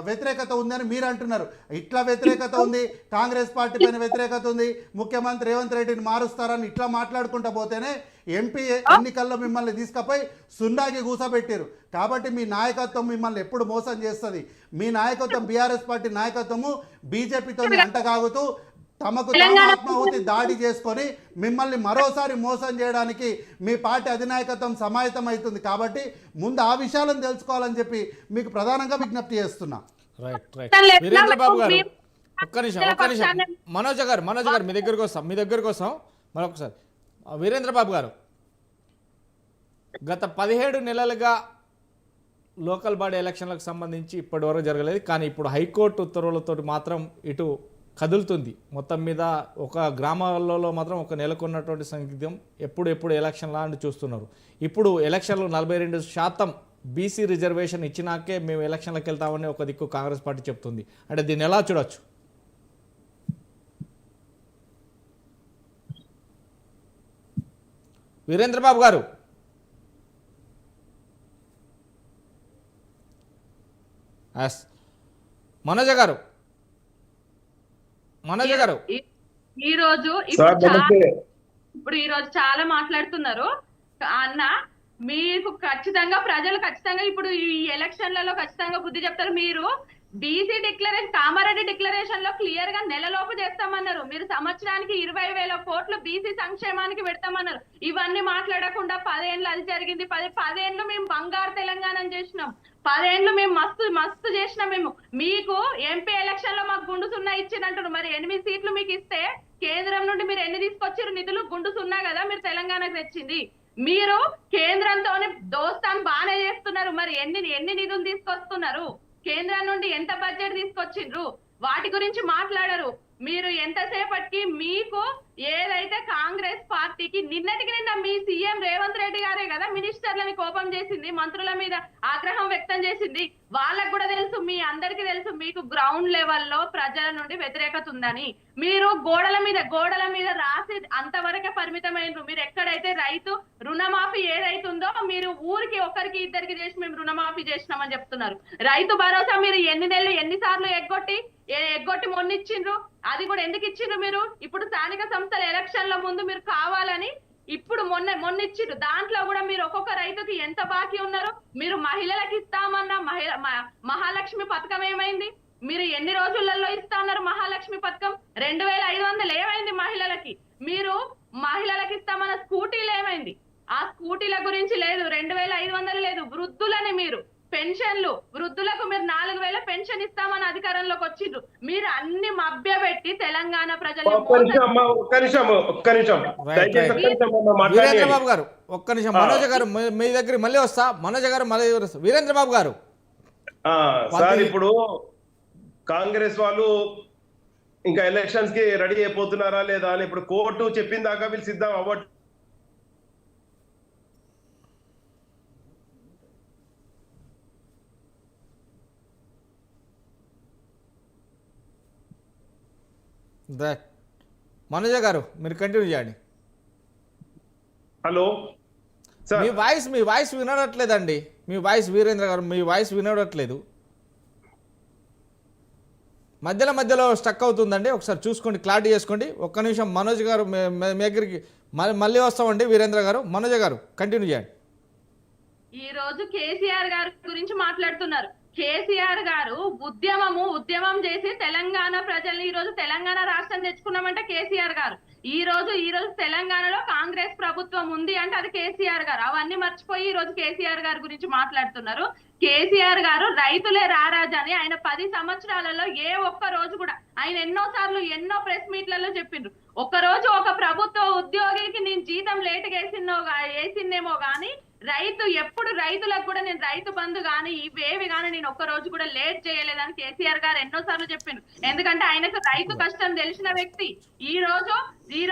వ్యతిరేకత ఉందని మీరు అంటున్నారు. ఇట్లా వ్యతిరేకత ఉంది, కాంగ్రెస్ పార్టీ పైన వ్యతిరేకత ఉంది, ముఖ్యమంత్రి రేవంత్ రెడ్డిని మారుస్తారని ఇట్లా మాట్లాడుకుంటూ పోతేనే ఎంపీ ఎన్నికల్లో మిమ్మల్ని తీసుకుపోయి సున్నాకి కూసబెట్టారు. కాబట్టి మీ నాయకత్వం మిమ్మల్ని ఎప్పుడు మోసం చేస్తుంది. మీ నాయకత్వం, బీఆర్ఎస్ పార్టీ నాయకత్వము బీజేపీతో అంటగాగుతూ తమకు ఆత్మాహుతి దాడి చేసుకొని మిమ్మల్ని మరోసారి మోసం చేయడానికి మీ పార్టీ అధినాయకత్వం సమాయత్తం అవుతుంది. కాబట్టి ముందు ఆ విషయాలను తెలుసుకోవాలని చెప్పి మీకు ప్రధానంగా విజ్ఞప్తి చేస్తున్నా. రైట్ వీరేంద్ర బాబు గారు, ఒక్క నిమిషం మనోజ్ గారు మీ దగ్గరకు వస్తాం మరొకసారి. వీరేంద్ర బాబు గారు, గత 17 నెలలుగా లోకల్ బాడీ ఎలక్షన్లకు సంబంధించి ఇప్పటివరకు జరగలేదు. కానీ ఇప్పుడు హైకోర్టు ఉత్తర్వులతో మాత్రం ఇటు కదులుతుంది. మొత్తం మీద ఒక గ్రామాలలో మాత్రం ఒక నెలకొన్నటువంటి సందిగ్ధం, ఎప్పుడు ఎలక్షన్లా అని చూస్తున్నారు. ఇప్పుడు ఎలక్షన్లు 42% బీసీ రిజర్వేషన్ ఇచ్చినాకే మేము ఎలక్షన్లకు వెళ్తామని ఒక దిక్కు కాంగ్రెస్ పార్టీ చెప్తుంది. అంటే దీన్ని ఎలా చూడొచ్చు? వీరేంద్ర బాబు గారు, మనోజ గారు ఈ రోజు చాలా మాట్లాడుతున్నారు అన్న. మీకు ఖచ్చితంగా ప్రజలు ఖచ్చితంగా ఇప్పుడు ఈ ఎలక్షన్లలో ఖచ్చితంగా బుద్ధి చెప్తారు. మీరు బీసీ డిక్లరేషన్ కామారెడ్డి డిక్లరేషన్ లో క్లియర్ గా నెలలోపు చేస్తామన్నారు. మీరు సంవత్సరానికి 20,000 కోట్లు బీసీ సంక్షేమానికి పెడతామన్నారు. ఇవన్నీ మాట్లాడకుండా 10 ఏళ్ళు అది జరిగింది, 10 ఏళ్ళు మేము బంగారు తెలంగాణ చేసినాం, 10 ఏళ్ళు మేము మస్తు చేసినాం. మేము మీకు ఎంపీ ఎలక్షన్ లో మాకు గుండు సున్నా ఇచ్చిందంటారు. మరి 8 సీట్లు మీకు ఇస్తే కేంద్రం నుండి మీరు ఎన్ని తీసుకొచ్చారు నిధులు? గుండు సున్నా కదా మీరు తెలంగాణకు తెచ్చింది. మీరు కేంద్రంతోనే దోస్తాను బాగానే చేస్తున్నారు. మరి ఎన్ని నిధులు తీసుకొస్తున్నారు? కేంద్రం నుండి ఎంత బడ్జెట్ తీసుకొచ్చిండ్రు? వాటి గురించి మాట్లాడరు. మీరు ఎంతసేపటికి మీకు ఏదైతే కాంగ్రెస్ పార్టీకి నిన్నటికి నిన్న మీ సీఎం రేవంత్ రెడ్డి గారే కదా మినిస్టర్లని కోపం చేసింది, మంత్రుల మీద ఆగ్రహం వ్యక్తం చేసింది. వాళ్ళకు కూడా తెలుసు, మీ అందరికీ తెలుసు మీకు గ్రౌండ్ లెవెల్లో ప్రజల నుండి వ్యతిరేకత ఉందని. మీరు గోడల మీద రాసి అంతవరకే పరిమితమైనరు. మీరు ఎక్కడైతే రైతు రుణమాఫీ ఏదైతుందో మీరు ఊరికి ఒక్కరికి ఇద్దరికి చేసి మేము రుణమాఫీ చేసినామని చెప్తున్నారు. రైతు భరోసా మీరు ఎన్నిసార్లు ఎగ్గొట్టి మొన్నిచ్చిండ్రు. అది కూడా ఎందుకు ఇచ్చిండ్రు? మీరు ఇప్పుడు స్థానిక సంస్థల ఎలక్షన్ల ముందు మీరు కావాలని ఇప్పుడు మొన్నిచ్చిండ్రు. దాంట్లో కూడా మీరు ఒక్కొక్క రైతుకి ఎంత బాకీ ఉన్నారు? మీరు మహిళలకు ఇస్తామన్న మహాలక్ష్మి పథకం ఏమైంది? మీరు ఎన్ని రోజులలో ఇస్తా ఉన్నారు మహాలక్ష్మి పథకం? 2,500 ఏమైంది మహిళలకి? మీరు మహిళలకు ఇస్తామన్న స్కూటీలు ఏమైంది? ఆ స్కూటీల గురించి లేదు, 2,500 లేదు. వృద్ధులని మీరు పెన్షన్లు, వృద్ధులకు మీరు 4,000 పెన్షన్ ఇస్తామని అధికారంలోకి వచ్చిండ్రు. మీరు అన్ని మభ్యపెట్టి తెలంగాణ ప్రజలు వీరేంద్ర బాబు గారు ఒక్క నిమిషం. మనోజ్ గారు మీ దగ్గర మళ్ళీ వస్తా. మనోజ్ గారు మళ్ళీ వీరేంద్ర బాబు గారు సార్, ఇప్పుడు కాంగ్రెస్ వాళ్ళు ఇంకా ఎలక్షన్స్ కి రెడీ అయిపోతున్నారా లేదా అని ఇప్పుడు కోర్టు చెప్పిన దాకా వీళ్ళు సిద్ధం అవ్వట్లేదు. మనోజ గారు మీరు కంటిన్యూ చేయండి. హలో సార్, మీ వాయిస్ వినడట్లేదండి. మీ వాయిస్ వీరేంద్ర గారు మీ వాయిస్ వినడట్లేదు. మధ్యలో స్టక్ అవుతుందండి. ఒకసారి చూసుకోండి, క్లారిటీ చేసుకోండి. ఒక్క నిమిషం. మనోజ్ గారు మీ దగ్గరికి మళ్ళీ వస్తామండి. వీరేంద్ర గారు, మనోజ గారు కంటిన్యూ చేయండి. ఈ రోజు కేసీఆర్ గారి గురించి మాట్లాడుతున్నారు. కేసీఆర్ గారు ఉద్యమం చేసి తెలంగాణ ప్రజల్ని ఈ రోజు తెలంగాణ రాష్ట్రం తెచ్చుకున్నామంటే కేసీఆర్ గారు. ఈ రోజు తెలంగాణలో కాంగ్రెస్ ప్రభుత్వం ఉంది అంటే అది కేసీఆర్ గారు. అవన్నీ మర్చిపోయి ఈ రోజు కేసీఆర్ గారి గురించి మాట్లాడుతున్నారు. కేసీఆర్ గారు రైతులే రారాజని ఆయన 10 సంవత్సరాలలో ఏ ఒక్క రోజు కూడా ఆయన ఎన్నో ప్రెస్ మీట్లలో చెప్పిండ్రు. ఒక్క రోజు ఒక ప్రభుత్వ ఉద్యోగికి నేను జీతం లేటుగా వేసిందేమో గానీ ఎప్పుడు రైతులకు కూడా నేను రైతు బంధు గాని ఇవేవి గాని నేను ఒక్క రోజు కూడా లేట్ చేయలేదని కేసీఆర్ గారు ఎన్నోసార్లు చెప్పిండు. ఎందుకంటే ఆయనకు రైతు కష్టం తెలిసిన వ్యక్తి. ఈ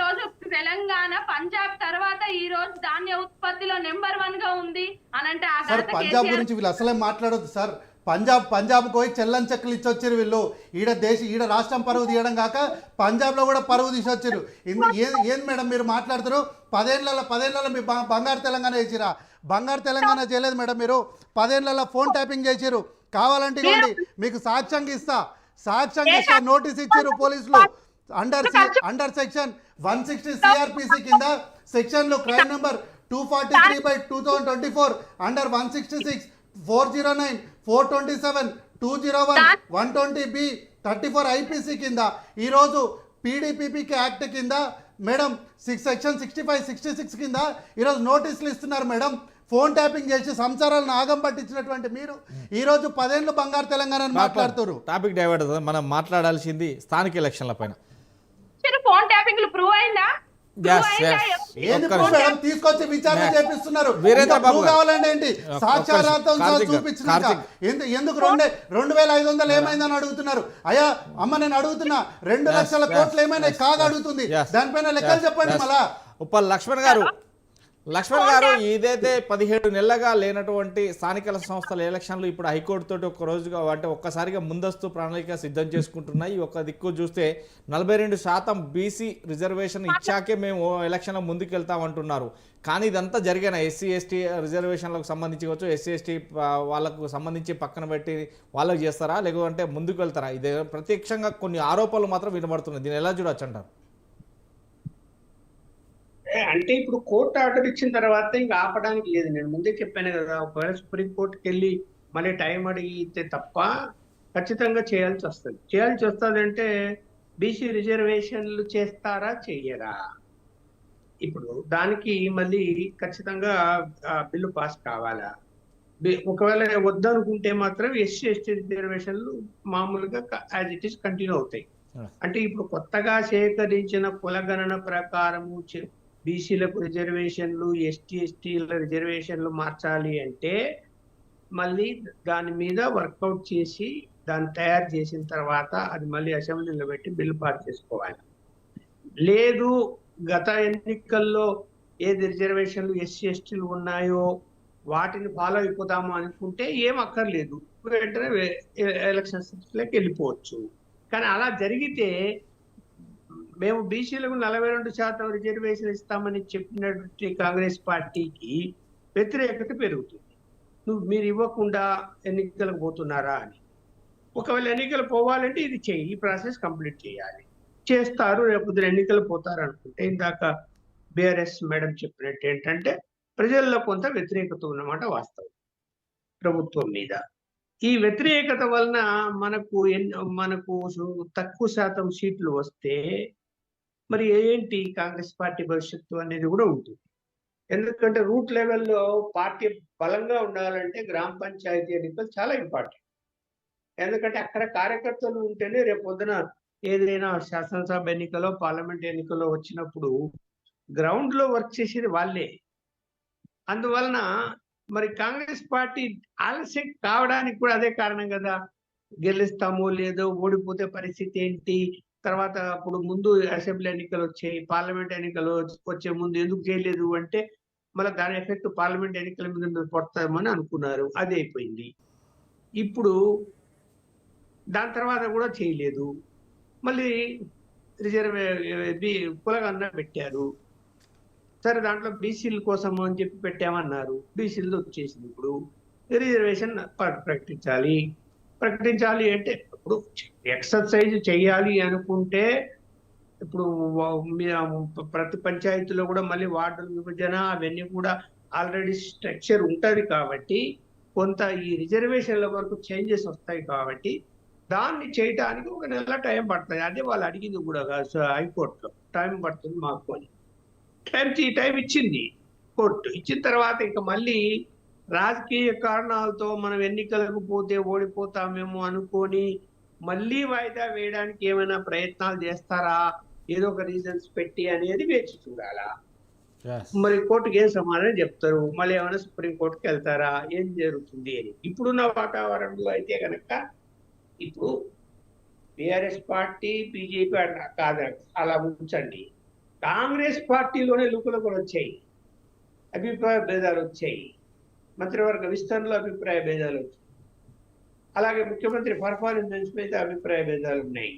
రోజు తెలంగాణ పంజాబ్ తర్వాత ఈ రోజు ధాన్య ఉత్పత్తిలో నెంబర్ 1 గా ఉంది అని అంటే పంజాబ్ గురించి వీళ్ళు అసలే మాట్లాడొద్దు సార్. పంజాబ్ పోయి చెల్లని చెక్కలు ఇచ్చొచ్చారు వీళ్ళు. ఈడ రాష్ట్రం పరువు తీయడం కాక పంజాబ్లో కూడా పరువు తీసొచ్చారు. ఏం మేడం మీరు మాట్లాడుతారు? 10 ఏళ్లలో మీ బంగారు తెలంగాణ చేసిరా? బంగారు తెలంగాణ చేయలేదు మేడం. మీరు 10 ఏళ్లలో ఫోన్ ట్యాపింగ్ చేసారు. కావాలంటే ఇవ్వండి, మీకు సాక్ష్యంగా ఇస్తా. నోటీస్ ఇచ్చారు పోలీసులు. అండర్ సెక్షన్ 160 సిఆర్పిసి కింద సెక్షన్లు crime number 243/2024 under 166 409 427 201 120B 34 IPC కింద ఈరోజు పీడీపీపీకి యాక్ట్ కింద మేడం సెక్షన్ 65 66 కింద ఈరోజు నోటీసులు ఇస్తున్నారు మేడం. ఫోన్ ట్యాపింగ్ చేసి సంసారాలను ఆగం పట్టించినటువంటి మీరు ఈరోజు 10 ఏళ్ళు బంగారు తెలంగాణ మాట్లాడుతారు. టాపిక్ డైవర్ట్ అవుతుంది. మనం మాట్లాడాల్సింది స్థానిక ఎలక్షన్ల పైన. ఫోన్ ట్యాపింగ్ ప్రూవ్ అయిందా? తీసుకొచ్చి విచారణ చేపిస్తున్నారు. కావాలండి ఏంటి సాక్ష్యాలతో చూపించిన ఎందుకు 2,500 ఏమైందని అడుగుతున్నారు. అయ్యా అమ్మ నేను అడుగుతున్నా 2 లక్షల కోట్లు ఏమైనా కాదు అడుగుతుంది. దానిపైన లెక్కలు చెప్పండి. మళ్ళా ఉప్పల్ లక్ష్మణ్ గారు ఇదైతే 17 నెలలుగా లేనటువంటి స్థానిక సంస్థల ఎలక్షన్లు ఇప్పుడు హైకోర్టు తోటి ఒక రోజుగా అంటే ఒక్కసారిగా ముందస్తు ప్రణాళిక సిద్ధం చేసుకుంటున్నాయి. ఒక దిక్కు చూస్తే 42% బీసీ రిజర్వేషన్ ఇచ్చాకే మేము ఎలక్షన్ ముందుకెళ్తామంటున్నారు. కానీ ఇదంతా జరిగిన ఎస్సీ ఎస్టీ రిజర్వేషన్లకు సంబంధించి కావచ్చు, ఎస్సీ ఎస్టీ వాళ్ళకు సంబంధించి పక్కన పెట్టి వాళ్ళకు చేస్తారా లేకుంటే ముందుకు వెళ్తారా? ఇది ప్రత్యక్షంగా కొన్ని ఆరోపణలు మాత్రం వినబడుతున్నాయి. దీన్ని ఎలా చూడొచ్చు అంటారు? అంటే ఇప్పుడు కోర్టు ఆర్డర్ ఇచ్చిన తర్వాత ఇంకా ఆపడానికి లేదు. నేను ముందే చెప్పాను కదా, ఒకవేళ సుప్రీంకోర్టుకి వెళ్ళి మళ్ళీ టైం అడిగితే తప్ప ఖచ్చితంగా చేయాల్సి వస్తుంది. చేయాల్సి వస్తుంది అంటే బీసీ రిజర్వేషన్లు చేస్తారా చెయ్యరా? ఇప్పుడు దానికి మళ్ళీ ఖచ్చితంగా బిల్లు పాస్ కావాలా? ఒకవేళ వద్దనుకుంటే మాత్రం ఎస్సీ ఎస్టీ రిజర్వేషన్లు మామూలుగా యాజ్ ఇట్ ఈస్ కంటిన్యూ అవుతాయి. అంటే ఇప్పుడు కొత్తగా సేకరించిన కులగణన ప్రకారము బీసీలకు రిజర్వేషన్లు, ఎస్టీ ఎస్టీల రిజర్వేషన్లు మార్చాలి అంటే మళ్ళీ దాని మీద వర్కౌట్ చేసి దాన్ని తయారు చేసిన తర్వాత అది మళ్ళీ అసెంబ్లీలో పెట్టి బిల్లు పాస్ చేసుకోవాలి. లేదు గత ఎన్నికల్లో ఏది రిజర్వేషన్లు ఎస్సీ ఎస్టీలు ఉన్నాయో వాటిని ఫాలో అయిపోతాము అనుకుంటే ఏం అక్కర్లేదు, వెంటనే ఎలక్షన్స్ లోకి వెళ్ళిపోవచ్చు. కానీ అలా జరిగితే మేము బీసీలకు 42% రిజర్వేషన్ ఇస్తామని చెప్పినటువంటి కాంగ్రెస్ పార్టీకి వ్యతిరేకత పెరుగుతుంది. మీరు ఇవ్వకుండా ఎన్నికలకు పోతున్నారా అని. ఒకవేళ ఎన్నికలు పోవాలంటే ఇది చెయ్యి, ఈ ప్రాసెస్ కంప్లీట్ చేయాలి. చేస్తారు, రేపు ఎన్నికలు పోతారు అనుకుంటే ఇందాక బిఆర్ఎస్ మేడం చెప్పినట్టు ఏంటంటే ప్రజల్లో కొంత వ్యతిరేకత ఉన్నమాట వాస్తవం ప్రభుత్వం మీద. ఈ వ్యతిరేకత వలన మనకు తక్కువ శాతం సీట్లు వస్తే మరి ఏంటి కాంగ్రెస్ పార్టీ భవిష్యత్తు అనేది కూడా ఉంటుంది. ఎందుకంటే రూట్ లెవెల్లో పార్టీ బలంగా ఉండాలంటే గ్రామ పంచాయతీ ఎన్నికలు చాలా ఇంపార్టెంట్. ఎందుకంటే అక్కడ కార్యకర్తలు ఉంటేనే రేపు పొద్దున ఏదైనా శాసనసభ ఎన్నికలో పార్లమెంట్ ఎన్నికల్లో వచ్చినప్పుడు గ్రౌండ్ లో వర్క్ చేసేది వాళ్ళే. అందువలన మరి కాంగ్రెస్ పార్టీ ఆలస్యం కావడానికి కూడా అదే కారణం కదా. గెలుస్తామో లేదో, ఓడిపోతే పరిస్థితి ఏంటి, తర్వాత అప్పుడు ముందు అసెంబ్లీ ఎన్నికలు వచ్చాయి, పార్లమెంట్ ఎన్నికలు వచ్చే ముందు ఎందుకు చేయలేదు అంటే మళ్ళీ దాని ఎఫెక్ట్ పార్లమెంట్ ఎన్నికల మీద పడతామని అనుకున్నారు, అది అయిపోయింది. ఇప్పుడు దాని తర్వాత కూడా చేయలేదు, మళ్ళీ కులగణన పెట్టారు. సరే దాంట్లో బీసీల కోసం అని చెప్పి పెట్టామన్నారు, బీసీలు వచ్చేసింది. ఇప్పుడు రిజర్వేషన్ ప్రకటించాలి అంటే ఇప్పుడు ఎక్సర్సైజ్ చేయాలి అనుకుంటే ఇప్పుడు ప్రతి పంచాయతీలో కూడా మళ్ళీ వార్డుల విభజన అవన్నీ కూడా ఆల్రెడీ స్ట్రక్చర్ ఉంటది కాబట్టి కొంత ఈ రిజర్వేషన్ల వరకు చేంజెస్ వస్తాయి కాబట్టి దాన్ని చేయడానికి ఒక నెల టైం పడుతుంది. అదే వాళ్ళు అడిగింది కూడా హైకోర్టులో టైం పడుతుంది మాకు అని. టైం ఇచ్చింది కోర్టు. ఇచ్చిన తర్వాత ఇంకా మళ్ళీ రాజకీయ కారణాలతో మనం ఎన్నికలకు పోతే ఓడిపోతామేమో అనుకొని మళ్ళీ వాయిదా వేయడానికి ఏమైనా ప్రయత్నాలు చేస్తారా, ఏదో ఒక రీజన్స్ పెట్టి అనేది వేచి చూడాలా. మరి కోర్టుకి ఏం సమాధానం చెప్తారు, మళ్ళీ ఏమైనా సుప్రీంకోర్టుకి వెళ్తారా, ఏం జరుగుతుంది అని. ఇప్పుడున్న వాతావరణంలో అయితే కనుక ఇప్పుడు బిఆర్ఎస్ పార్టీ బీజేపీ కాదు అలా ఉంచండి, కాంగ్రెస్ పార్టీలోనే లుకులు కూడా వచ్చాయి, అభిప్రాయ భేదాలు వచ్చాయి, మంత్రివర్గ విస్తరణలో అభిప్రాయ భేదాలు వచ్చాయి, అలాగే ముఖ్యమంత్రి పర్ఫార్మెన్స్ మీద అభిప్రాయ భేదాలు ఉన్నాయి.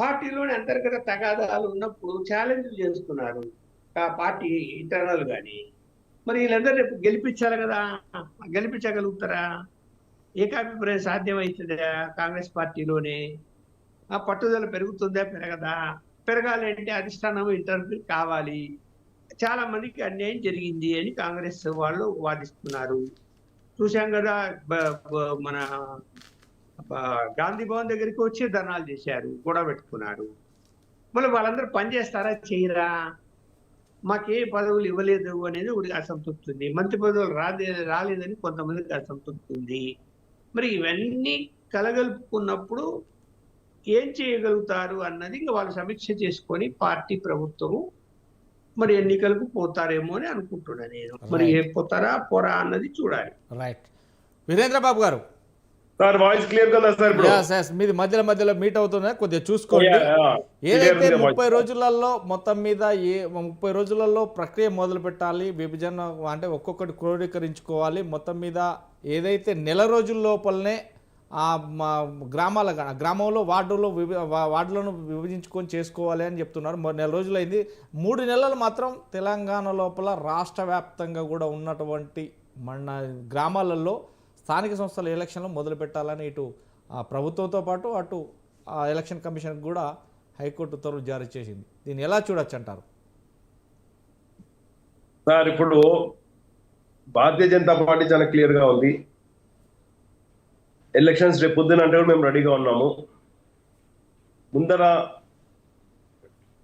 పార్టీలోని అంతర్గత తగాదాలు ఉన్నప్పుడు ఛాలెంజ్ చేస్తున్నారు పార్టీ ఇంటర్నల్ గాని. మరి వీళ్ళందరూ రేపు గెలిపించాలి కదా, గెలిపించగలుగుతారా? ఏకాభిప్రాయం సాధ్యమవుతుందా కాంగ్రెస్ పార్టీలోనే? ఆ పట్టుదల పెరుగుతుందా పెరగదా? పెరగాలి అంటే అధిష్టానం ఇంటర్వ్యూ కావాలి. చాలా మందికి అన్యాయం జరిగింది అని కాంగ్రెస్ వాళ్ళు వాదిస్తున్నారు. చూసాం కదా, మన గాంధీ భవన్ దగ్గరికి వచ్చి ధర్నాలు చేశారు, గొడవ పెట్టుకున్నారు. మళ్ళీ వాళ్ళందరూ పనిచేస్తారా చేయరా? మాకే పదవులు ఇవ్వలేదు అనేది ఒకటి అసంతృప్తి ఉంది, మంత్రి పదవులు రాలేదని కొంతమందికి అసంతృప్తి ఉంది. మరి ఇవన్నీ కలగలుపుకున్నప్పుడు ఏం చేయగలుగుతారు అన్నది ఇంకా వాళ్ళు సమీక్ష చేసుకొని పార్టీ ప్రభుత్వము మరి ఎన్నికలకు పోతారేమో అని అనుకుంటున్నా నేను. మరి ఏం పోతారా పోరా అన్నది చూడాలి. రైట్. వీరేంద్ర బాబు గారు సార్ వాయిస్ క్లియర్ కదా సార్? మీది మధ్యలో మీట్ అవుతుందా, కొద్దిగా చూసుకోండి. ఏదైతే 30 రోజులలో మొత్తం మీద 30 రోజులలో ప్రక్రియ మొదలు పెట్టాలి, విభజన అంటే ఒక్కొక్కటి క్రోడీకరించుకోవాలి. మొత్తం మీద ఏదైతే నెల రోజుల లోపలనే ఆ గ్రామంలో వార్డులను విభజించుకొని చేసుకోవాలి అని చెప్తున్నారు. నెల రోజులైంది. 3 నెలలు మాత్రం తెలంగాణ లోపల రాష్ట్ర వ్యాప్తంగా కూడా ఉన్నటువంటి మన గ్రామాలలో స్థానిక సంస్థల ఎలక్షన్లు మొదలు పెట్టాలని ఇటు ప్రభుత్వంతో పాటు అటు ఎలక్షన్ కమిషన్కి కూడా హైకోర్టు ఉత్తర్వులు జారీ చేసింది. దీన్ని ఎలా చూడొచ్చు అంటారు? సార్ ఇప్పుడు భారతీయ జనతా పార్టీ చాలా క్లియర్ గా ఉంది. ఎలక్షన్స్ రేపు పొద్దున అంటే కూడా మేము రెడీగా ఉన్నాము. ముందర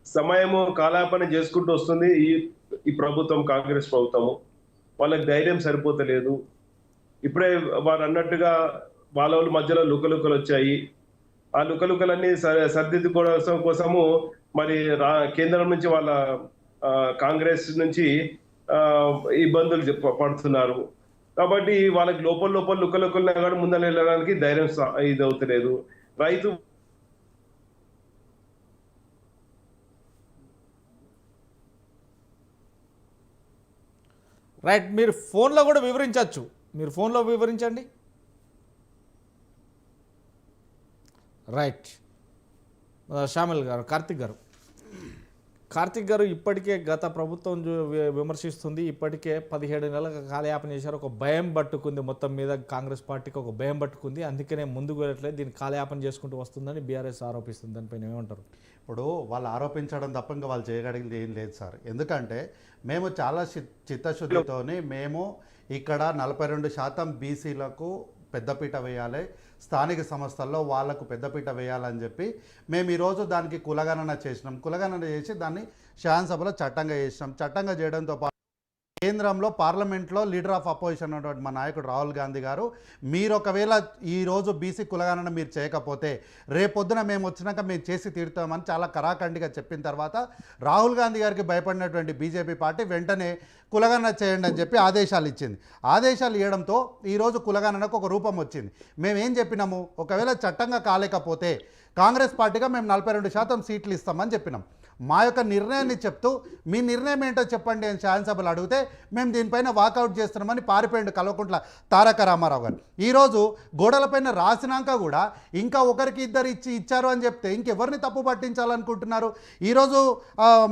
సమయము కాలాపన చేసుకుంటూ వస్తుంది ఈ ప్రభుత్వం, కాంగ్రెస్ ప్రభుత్వము. వాళ్ళకి ధైర్యం సరిపోతలేదు. ఇప్పుడే వారు అన్నట్టుగా వాళ్ళ మధ్యలో లుకలుకలు వచ్చాయి. ఆ లుకలుకలన్నీ సర్దిద్దుకోవడం కోసము మరి కేంద్రం నుంచి వాళ్ళ కాంగ్రెస్ నుంచి ఇబ్బందులు పడుతున్నారు. కాబట్టి వాళ్ళకి లోపల లుకలుకలు కూడా ముందర వెళ్ళడానికి ధైర్యం ఇది అవుతలేదు. రైతు రైట్, మీరు ఫోన్లో కూడా వివరించవచ్చు. మీరు ఫోన్లో వివరించండి. రైట్, శ్యామిల్ గారు, కార్తిక్ గారు ఇప్పటికే గత ప్రభుత్వం విమర్శిస్తుంది. ఇప్పటికే 17 నెలల కాలయాపన చేశారు. ఒక భయం పట్టుకుంది, మొత్తం మీద కాంగ్రెస్ పార్టీకి ఒక భయం పట్టుకుంది. అందుకనే ముందుకు వెళ్ళట్లేదు, దీన్ని కాలయాపన చేసుకుంటూ వస్తుందని బీఆర్ఎస్ ఆరోపిస్తుంది. దానిపైన ఏమంటారు? ఇప్పుడు వాళ్ళు ఆరోపించడం తప్ప ఇంకా వాళ్ళు చేయగలిగింది ఏం లేదు సార్. ఎందుకంటే మేము చాలా చిత్తశుద్ధితోని మేము ఇక్కడ 42% బీసీలకు పెద్దపీట వేయాలి, స్థానిక సంస్థల్లో వాళ్లకు పెద్దపీట వేయాలని చెప్పి మేము ఈరోజు దానికి కులగణన చేసినాం. కులగణన చేసి దాన్ని శాసనసభలో చట్టంగా చేసినాం. చట్టంగా చేయడంతో పాటు కేంద్రంలో పార్లమెంట్లో లీడర్ ఆఫ్ అపోజిషన్ ఉన్నటువంటి మా నాయకుడు రాహుల్ గాంధీ గారు, మీరు ఒకవేళ ఈరోజు బీసీ కులగణన మీరు చేయకపోతే రేపొద్దున మేము వచ్చినాక మేము చేసి తీరుతామని చాలా కరాఖండిగా చెప్పిన తర్వాత రాహుల్ గాంధీ గారికి భయపడినటువంటి బీజేపీ పార్టీ వెంటనే కులగణన చేయండి అని చెప్పి ఆదేశాలు ఇచ్చింది. ఆదేశాలు ఇవ్వడంతో ఈరోజు కులగణనకు ఒక రూపం వచ్చింది. మేమేం చెప్పినాము, ఒకవేళ చట్టంగా కాలేకపోతే కాంగ్రెస్ పార్టీగా మేము 42% సీట్లు ఇస్తామని చెప్పినాం. మా యొక్క నిర్ణయాన్ని చెప్తూ మీ నిర్ణయం ఏంటో చెప్పండి అని శాసనసభలు అడిగితే మేము దీనిపైన వాకౌట్ చేస్తున్నామని పారిపోయిండు కల్వకుంట్ల తారక రామారావు గారు. ఈరోజు గోడలపైన రాసినాక కూడా ఇంకా ఒకరికి ఇద్దరు ఇచ్చారు అని చెప్తే ఇంకెవరిని తప్పు పట్టించాలనుకుంటున్నారు? ఈరోజు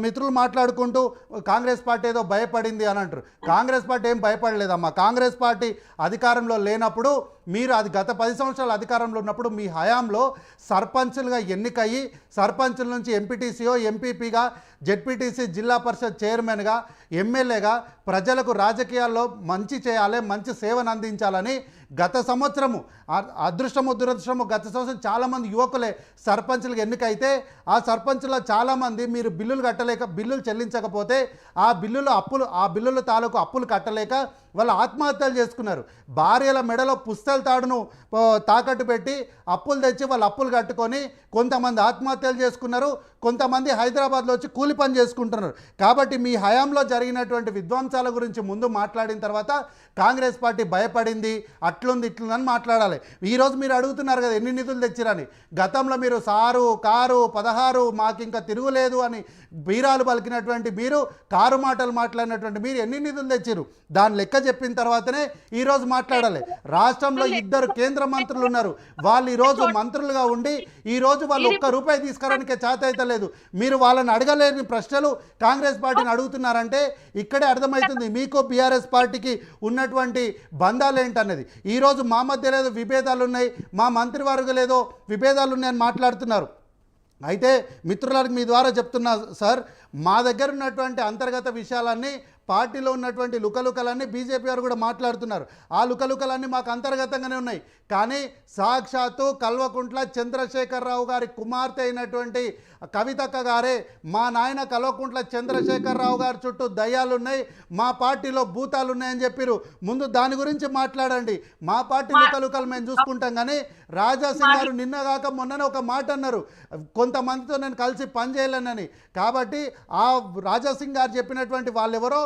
మిత్రులు మాట్లాడుకుంటూ కాంగ్రెస్ పార్టీ ఏదో భయపడింది అని అంటారు. కాంగ్రెస్ పార్టీ ఏం భయపడలేదమ్మా. కాంగ్రెస్ పార్టీ అధికారంలో లేనప్పుడు మీరు అది గత 10 సంవత్సరాల అధికారంలో ఉన్నప్పుడు మీ హయాంలో సర్పంచులుగా ఎన్నికయ్యి సర్పంచుల నుంచి ఎంపీటీసీఓ, ఎంపీపీగా, జెడ్పీటీసీ, జిల్లా పరిషత్ చైర్మన్గా, ఎమ్మెల్యేగా ప్రజలకు రాజకీయాల్లో మంచి చేయాలి, మంచి సేవను అందించాలని గత సంవత్సరము అదృష్టము దురదృష్టము గత సంవత్సరం చాలామంది యువకులే సర్పంచులకు ఎన్నికైతే ఆ సర్పంచులో చాలామంది మీరు బిల్లులు చెల్లించకపోతే ఆ బిల్లుల తాలూకు అప్పులు కట్టలేక వాళ్ళు ఆత్మహత్యలు చేసుకున్నారు. భార్యల మెడలో పుస్తల తాడును తాకట్టు పెట్టి అప్పులు తెచ్చి వాళ్ళు అప్పులు కట్టుకొని కొంతమంది ఆత్మహత్యలు చేసుకున్నారు, కొంతమంది హైదరాబాద్లో వచ్చి కూలి పని చేసుకుంటున్నారు. కాబట్టి మీ హయాంలో జరిగినటువంటి విధ్వంసాల గురించి ముందు మాట్లాడిన తర్వాత కాంగ్రెస్ పార్టీ భయపడింది, అట్లుంది ఇట్లుందని మాట్లాడాలి. ఈరోజు మీరు అడుగుతున్నారు కదా ఎన్ని నిధులు తెచ్చిరని. గతంలో మీరు సారు కారు 16 మాకు ఇంకా తిరుగులేదు అని బీరాలు పలికినటువంటి మీరు, కారు మాటలు మాట్లాడినటువంటి మీరు ఎన్ని నిధులు తెచ్చిరు దాని లెక్క చెప్పిన తర్వాతనే ఈరోజు మాట్లాడాలి. రాష్ట్రంలో 2 కేంద్ర మంత్రులు ఉన్నారు. వాళ్ళు ఈరోజు మంత్రులుగా ఉండి ఈరోజు వాళ్ళు ₹1 తీసుకురానికే చేత అయితే లేదు. మీరు వాళ్ళని అడగలేని ప్రశ్నలు కాంగ్రెస్ పార్టీని అడుగుతున్నారంటే ఇక్కడే అర్థమవుతుంది మీకు బీఆర్ఎస్ పార్టీకి ఉన్నటువంటి బంధాలు ఏంటన్నది. ఈరోజు మా మధ్య లేదో విభేదాలు ఉన్నాయి, మా మంత్రివర్గం లేదో విభేదాలు ఉన్నాయని మాట్లాడుతున్నారు. అయితే మిత్రులకు మీ ద్వారా చెప్తున్నా సార్, మా దగ్గర ఉన్నటువంటి అంతర్గత విషయాలన్నీ పార్టీలో ఉన్నటువంటి లుకలుకలన్నీ బీజేపీ వారు కూడా మాట్లాడుతున్నారు. ఆ లుకలుకలన్నీ మాకు అంతర్గతంగానే ఉన్నాయి. కానీ సాక్షాత్తు కల్వకుంట్ల చంద్రశేఖరరావు గారి కుమార్తె అయినటువంటి కవితక్క గారే మా నాయన కల్వకుంట్ల చంద్రశేఖరరావు గారి చుట్టూ దయ్యాలు ఉన్నాయి, మా పార్టీలో భూతాలు ఉన్నాయని చెప్పారు. ముందు దాని గురించి మాట్లాడండి. మా పార్టీ లుకలుకలు మేము చూసుకుంటాం. కానీ రాజాసింగ్ గారు నిన్నగాక మొన్ననే ఒక మాట అన్నారు, కొంతమందితో నేను కలిసి పనిచేయాలనని. కాబట్టి ఆ రాజాసింగ్ గారు చెప్పినటువంటి వాళ్ళెవరో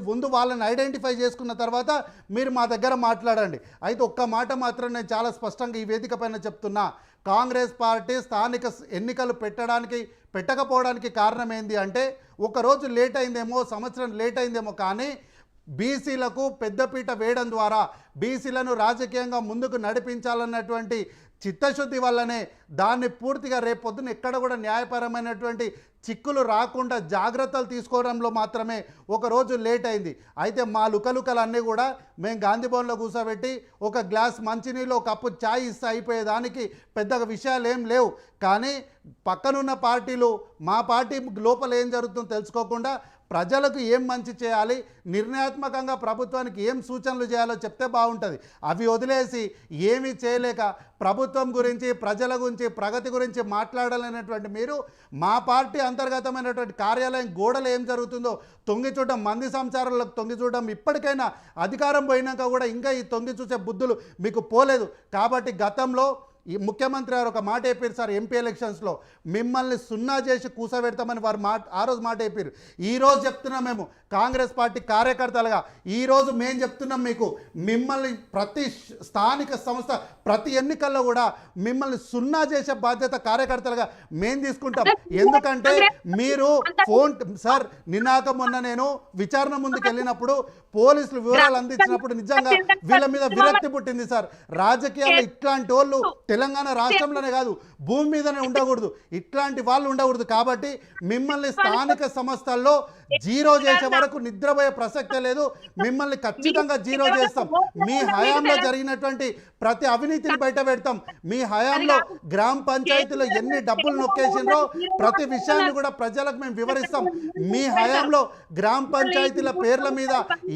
ముందు వాళ్ళని ఐడెంటిఫై చేసుకున్న తర్వాత మీరు మా దగ్గర మాట్లాడండి. అయితే ఒక్క మాట మాత్రం నేను చాలా స్పష్టంగా ఈ వేదిక పైన చెప్తున్నా, కాంగ్రెస్ పార్టీ స్థానిక ఎన్నికలు పెట్టకపోవడానికి కారణం ఏంది అంటే, ఒకరోజు లేట్ అయిందేమో, సంవత్సరం లేట్ అయిందేమో, కానీ బీసీలకు పెద్దపీట వేయడం ద్వారా బీసీలను రాజకీయంగా ముందుకు నడిపించాలన్నటువంటి చిత్తశుద్ధి వల్లనే దాన్ని పూర్తిగా రేపొద్దున ఎక్కడ కూడా న్యాయపరమైనటువంటి చిక్కులు రాకుండా జాగ్రత్తలు తీసుకోవడంలో మాత్రమే ఒకరోజు లేట్ అయింది. అయితే మా లుకలుకలన్నీ కూడా మేము గాంధీ భవన్లో కూర్చోబెట్టి ఒక గ్లాస్ మంచినీళ్ళు ఒక కప్పు ఛాయ్ ఇస్తే అయిపోయేదానికి పెద్దగా విషయాలు ఏం లేవు. కానీ పక్కనున్న పార్టీలు మా పార్టీ లోపల ఏం జరుగుతుందో తెలుసుకోకుండా ప్రజలకు ఏం మంచి చేయాలి, నిర్ణయాత్మకంగా ప్రభుత్వానికి ఏం సూచనలు చేయాలో చెప్తే బాగుంటుంది. అవి వదిలేసి ఏమీ చేయలేక ప్రభుత్వం గురించి, ప్రజల గురించి, ప్రగతి గురించి మాట్లాడాలనేటువంటి మీరు మా పార్టీ అంతర్గతమైనటువంటి కార్యాలయం గోడలు ఏం జరుగుతుందో తొంగి చూడడం, మంది సంసారాలకు తొంగి చూడడం, ఇప్పటికైనా అధికారం పోయినాక కూడా ఇంకా ఈ తొంగి చూసే బుద్ధులు మీకు పోలేదు. కాబట్టి గతంలో ఈ ముఖ్యమంత్రి గారు ఒక మాట చెప్పారు సార్, ఎంపీ ఎలక్షన్స్లో మిమ్మల్ని సున్నా చేసి కూసబెడతామని వారు ఆ రోజు మాట చెప్పారు. ఈరోజు చెప్తున్నాం మేము కాంగ్రెస్ పార్టీ కార్యకర్తలుగా, ఈరోజు మేము చెప్తున్నాం మీకు, మిమ్మల్ని ప్రతి స్థానిక సంస్థ ప్రతి ఎన్నికల్లో కూడా మిమ్మల్ని సున్నా చేసే బాధ్యత కార్యకర్తలుగా మేము తీసుకుంటాం. ఎందుకంటే మీరు ఫోన్ సార్ నిన్నాక మొన్న నేను విచారణ ముందుకు వెళ్ళినప్పుడు పోలీసులు వివరాలు అందించినప్పుడు నిజంగా వీళ్ళ మీద విరక్తి పుట్టింది సార్. రాజకీయాల్లో ఇట్లాంటి వాళ్ళు తెలంగాణ రాష్ట్రంలోనే కాదు భూమి మీదనే ఉండకూడదు, ఇట్లాంటి వాళ్ళు ఉండకూడదు. కాబట్టి మిమ్మల్ని స్థానిక సంస్థల్లో జీరో చేసే వరకు నిద్రపోయే ప్రసక్తే లేదు. మిమ్మల్ని ఖచ్చితంగా జీరో చేస్తాం. మీ హయాంలో జరిగినటువంటి ప్రతి అవినీతిని బయట పెడతాం. మీ హయాంలో గ్రామ పంచాయతీలో ఎన్ని డబ్బులు నొక్కేసిండ్రో ప్రతి విషయాన్ని కూడా ప్రజలకు మేము వివరిస్తాం. మీ హయాంలో గ్రామ పంచాయతీల పేర్ల మీద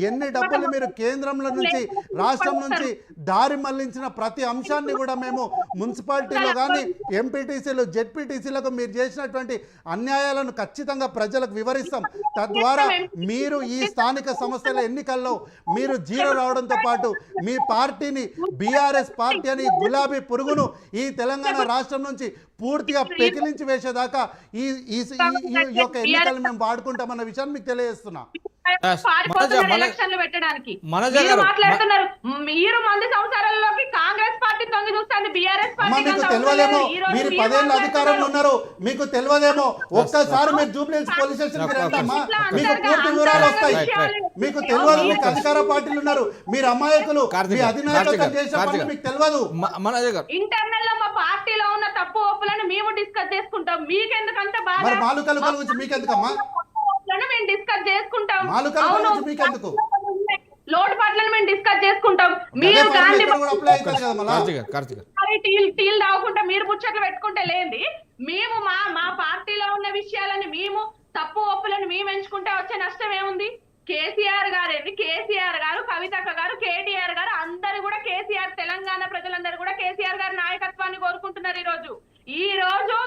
ఎన్ని డబ్బులు మీరు కేంద్రంలో నుంచి రాష్ట్రం నుంచి దారి మళ్లించిన ప్రతి అంశాన్ని కూడా మేము మున్సిపాలిటీలో కానీ ఎంపీటీసీలు జెడ్పీటీసీలకు మీరు చేసినటువంటి అన్యాయాలను ఖచ్చితంగా ప్రజలకు వివరిస్తాం. తద్వారా మీరు ఈ స్థానిక సంస్థల ఎన్నికల్లో మీరు జీరో రావడంతో పాటు మీ పార్టీని బీఆర్ఎస్ పార్టీ అని గులాబీ పురుగును ఈ తెలంగాణ రాష్ట్రం నుంచి పూర్తిగా పెకిలించి వేసేదాకా ఈ యొక్క ఎన్నికలు మేము వాడుకుంటామన్న విషయాన్ని మీకు తెలియజేస్తున్నా. ఎలక్షన్లు పెట్టడానికి మాట్లాడుతున్నారు. మీరు మంది సంవత్సరాలలోకి కాంగ్రెస్ పార్టీ తొంగి చూస్తుంది, బీఆర్ఎస్ పార్టీ మీకు తెలియదేమో, మీరు 10 ఏళ్ళ అధికారంలో ఉన్నారు, మీకు తెలియదేమో. ఒక్కసారి మీరు జూబ్లీహిల్స్ పోలీస్ స్టేషన్ కి వెళ్తామా మీకు పూర్తి వివరాలు వస్తాయి. మీకు తెలియదు, మీకు అధికార పార్టీలు ఉన్నారు, మీరు అమాయకులు, మీ అధినాయకత్వం చేసే పని మీకు తెలియదు. ఇంటర్నల్ లో మా పార్టీలో ఉన్న తప్పు ఒప్పులను మేము డిస్కస్ చేసుకుంటాం. మీకెందుకంత బాధ? మరి మాలుకల గురించి మీకెందుకమ్మా? మేము డిస్కస్ చేసుకుంటాం. మీకెందుకు? లోటుపాట్లను మేము డిస్కస్ చేసుకుంటాం. మీరు టీలు తాగకుండా మీరు ముచ్చట్లు పెట్టుకుంటే లేండి. మేము మా పార్టీలో ఉన్న విషయాలని మేము తప్పు ఒప్పులను మేము ఎంచుకుంటే వచ్చే నష్టం ఏముంది? కేసీఆర్ గారేంటి, కేసీఆర్ గారు, కవితక్క గారు, కేటీఆర్ గారు అందరూ కూడా కేసీఆర్, తెలంగాణ ప్రజలందరూ కూడా కేసీఆర్ గారి నాయకత్వాన్ని కోరుకుంటున్నారు. ఈ రోజు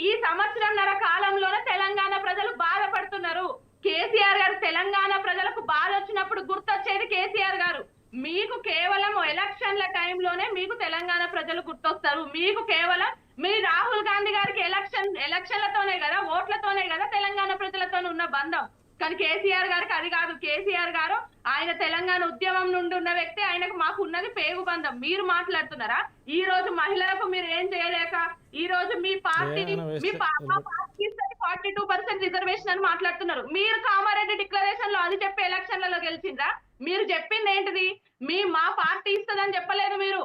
ఈ సంవత్సరంన్నర కాలంలోనే తెలంగాణ ప్రజలు బాధపడుతున్నారు. కేసీఆర్ గారు తెలంగాణ ప్రజలకు బాధ వచ్చినప్పుడు గుర్తొచ్చేది కేసీఆర్ గారు. మీకు కేవలం ఎలక్షన్ల టైంలోనే మీకు తెలంగాణ ప్రజలు గుర్తొస్తారు. మీకు కేవలం మీ రాహుల్ గాంధీ గారికి ఎలక్షన్లతోనే కదా, ఓట్లతోనే కదా తెలంగాణ ప్రజలతో ఉన్న బంధం. కానీ కేసీఆర్ గారికి అది కాదు. కేసీఆర్ గారు ఆయన తెలంగాణ ఉద్యమం నుండి ఉన్న వ్యక్తి, ఆయనకు మాకు ఉన్నది పేగు బంధం. మీరు మాట్లాడుతున్నారా? ఈ రోజు మహిళలకు మీరు ఏం చేయలేక ఈ రోజు మీ పార్టీ 42% రిజర్వేషన్ అని మాట్లాడుతున్నారు. మీరు కామారెడ్డి డిక్లరేషన్ లో అది చెప్పి ఎలక్షన్లలో గెలిచిండ్రా? మీరు చెప్పింది ఏంటిది? మా పార్టీ ఇస్తుందని చెప్పలేదు మీరు.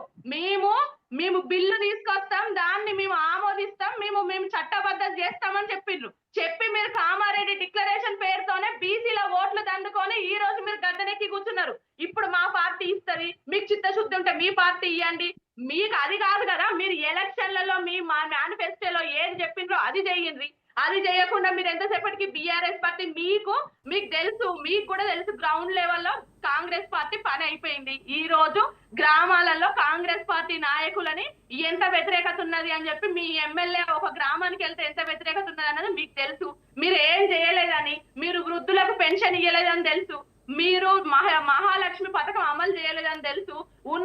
మేము బిల్లు తీసుకొస్తాం, దాన్ని మేము ఆమోదిస్తాం, మేము చట్టబద్ధత చేస్తామని చెప్పి మీరు కామారెడ్డి డిక్లరేషన్ పేరుతోనే బీసీల ఓట్లు దండుకొని ఈ రోజు మీరు గద్దెనెక్కి కూర్చున్నారు. ఇప్పుడు మా పార్టీ ఇస్తుంది, మీకు చిత్తశుద్ధి ఉంటే మీ పార్టీ ఇవ్వండి. మీకు అది కాదు కదా, మీరు ఎలక్షన్లలో మా మేనిఫెస్టోలో ఏది చెప్పిండ్రో అది చెయ్యండి. అది చేయకుండా మీరు ఎంతసేపటికి బీఆర్ఎస్ పార్టీ మీకు తెలుసు, మీకు కూడా తెలుసు గ్రౌండ్ లెవెల్లో కాంగ్రెస్ పార్టీ పని అయిపోయింది. ఈ రోజు గ్రామాలలో కాంగ్రెస్ పార్టీ నాయకులని ఎంత వ్యతిరేకత ఉన్నది అని చెప్పి మీ ఎమ్మెల్యే ఒక గ్రామానికి వెళ్తే ఎంత వ్యతిరేకత ఉన్నది అన్నది మీకు తెలుసు. మీరు ఏం చేయలేదని, మీరు వృద్ధులకు పెన్షన్ ఇవ్వలేదని తెలుసు, మీరు మహాలక్ష్మి పథకం అమలు చేయలేదని తెలుసు,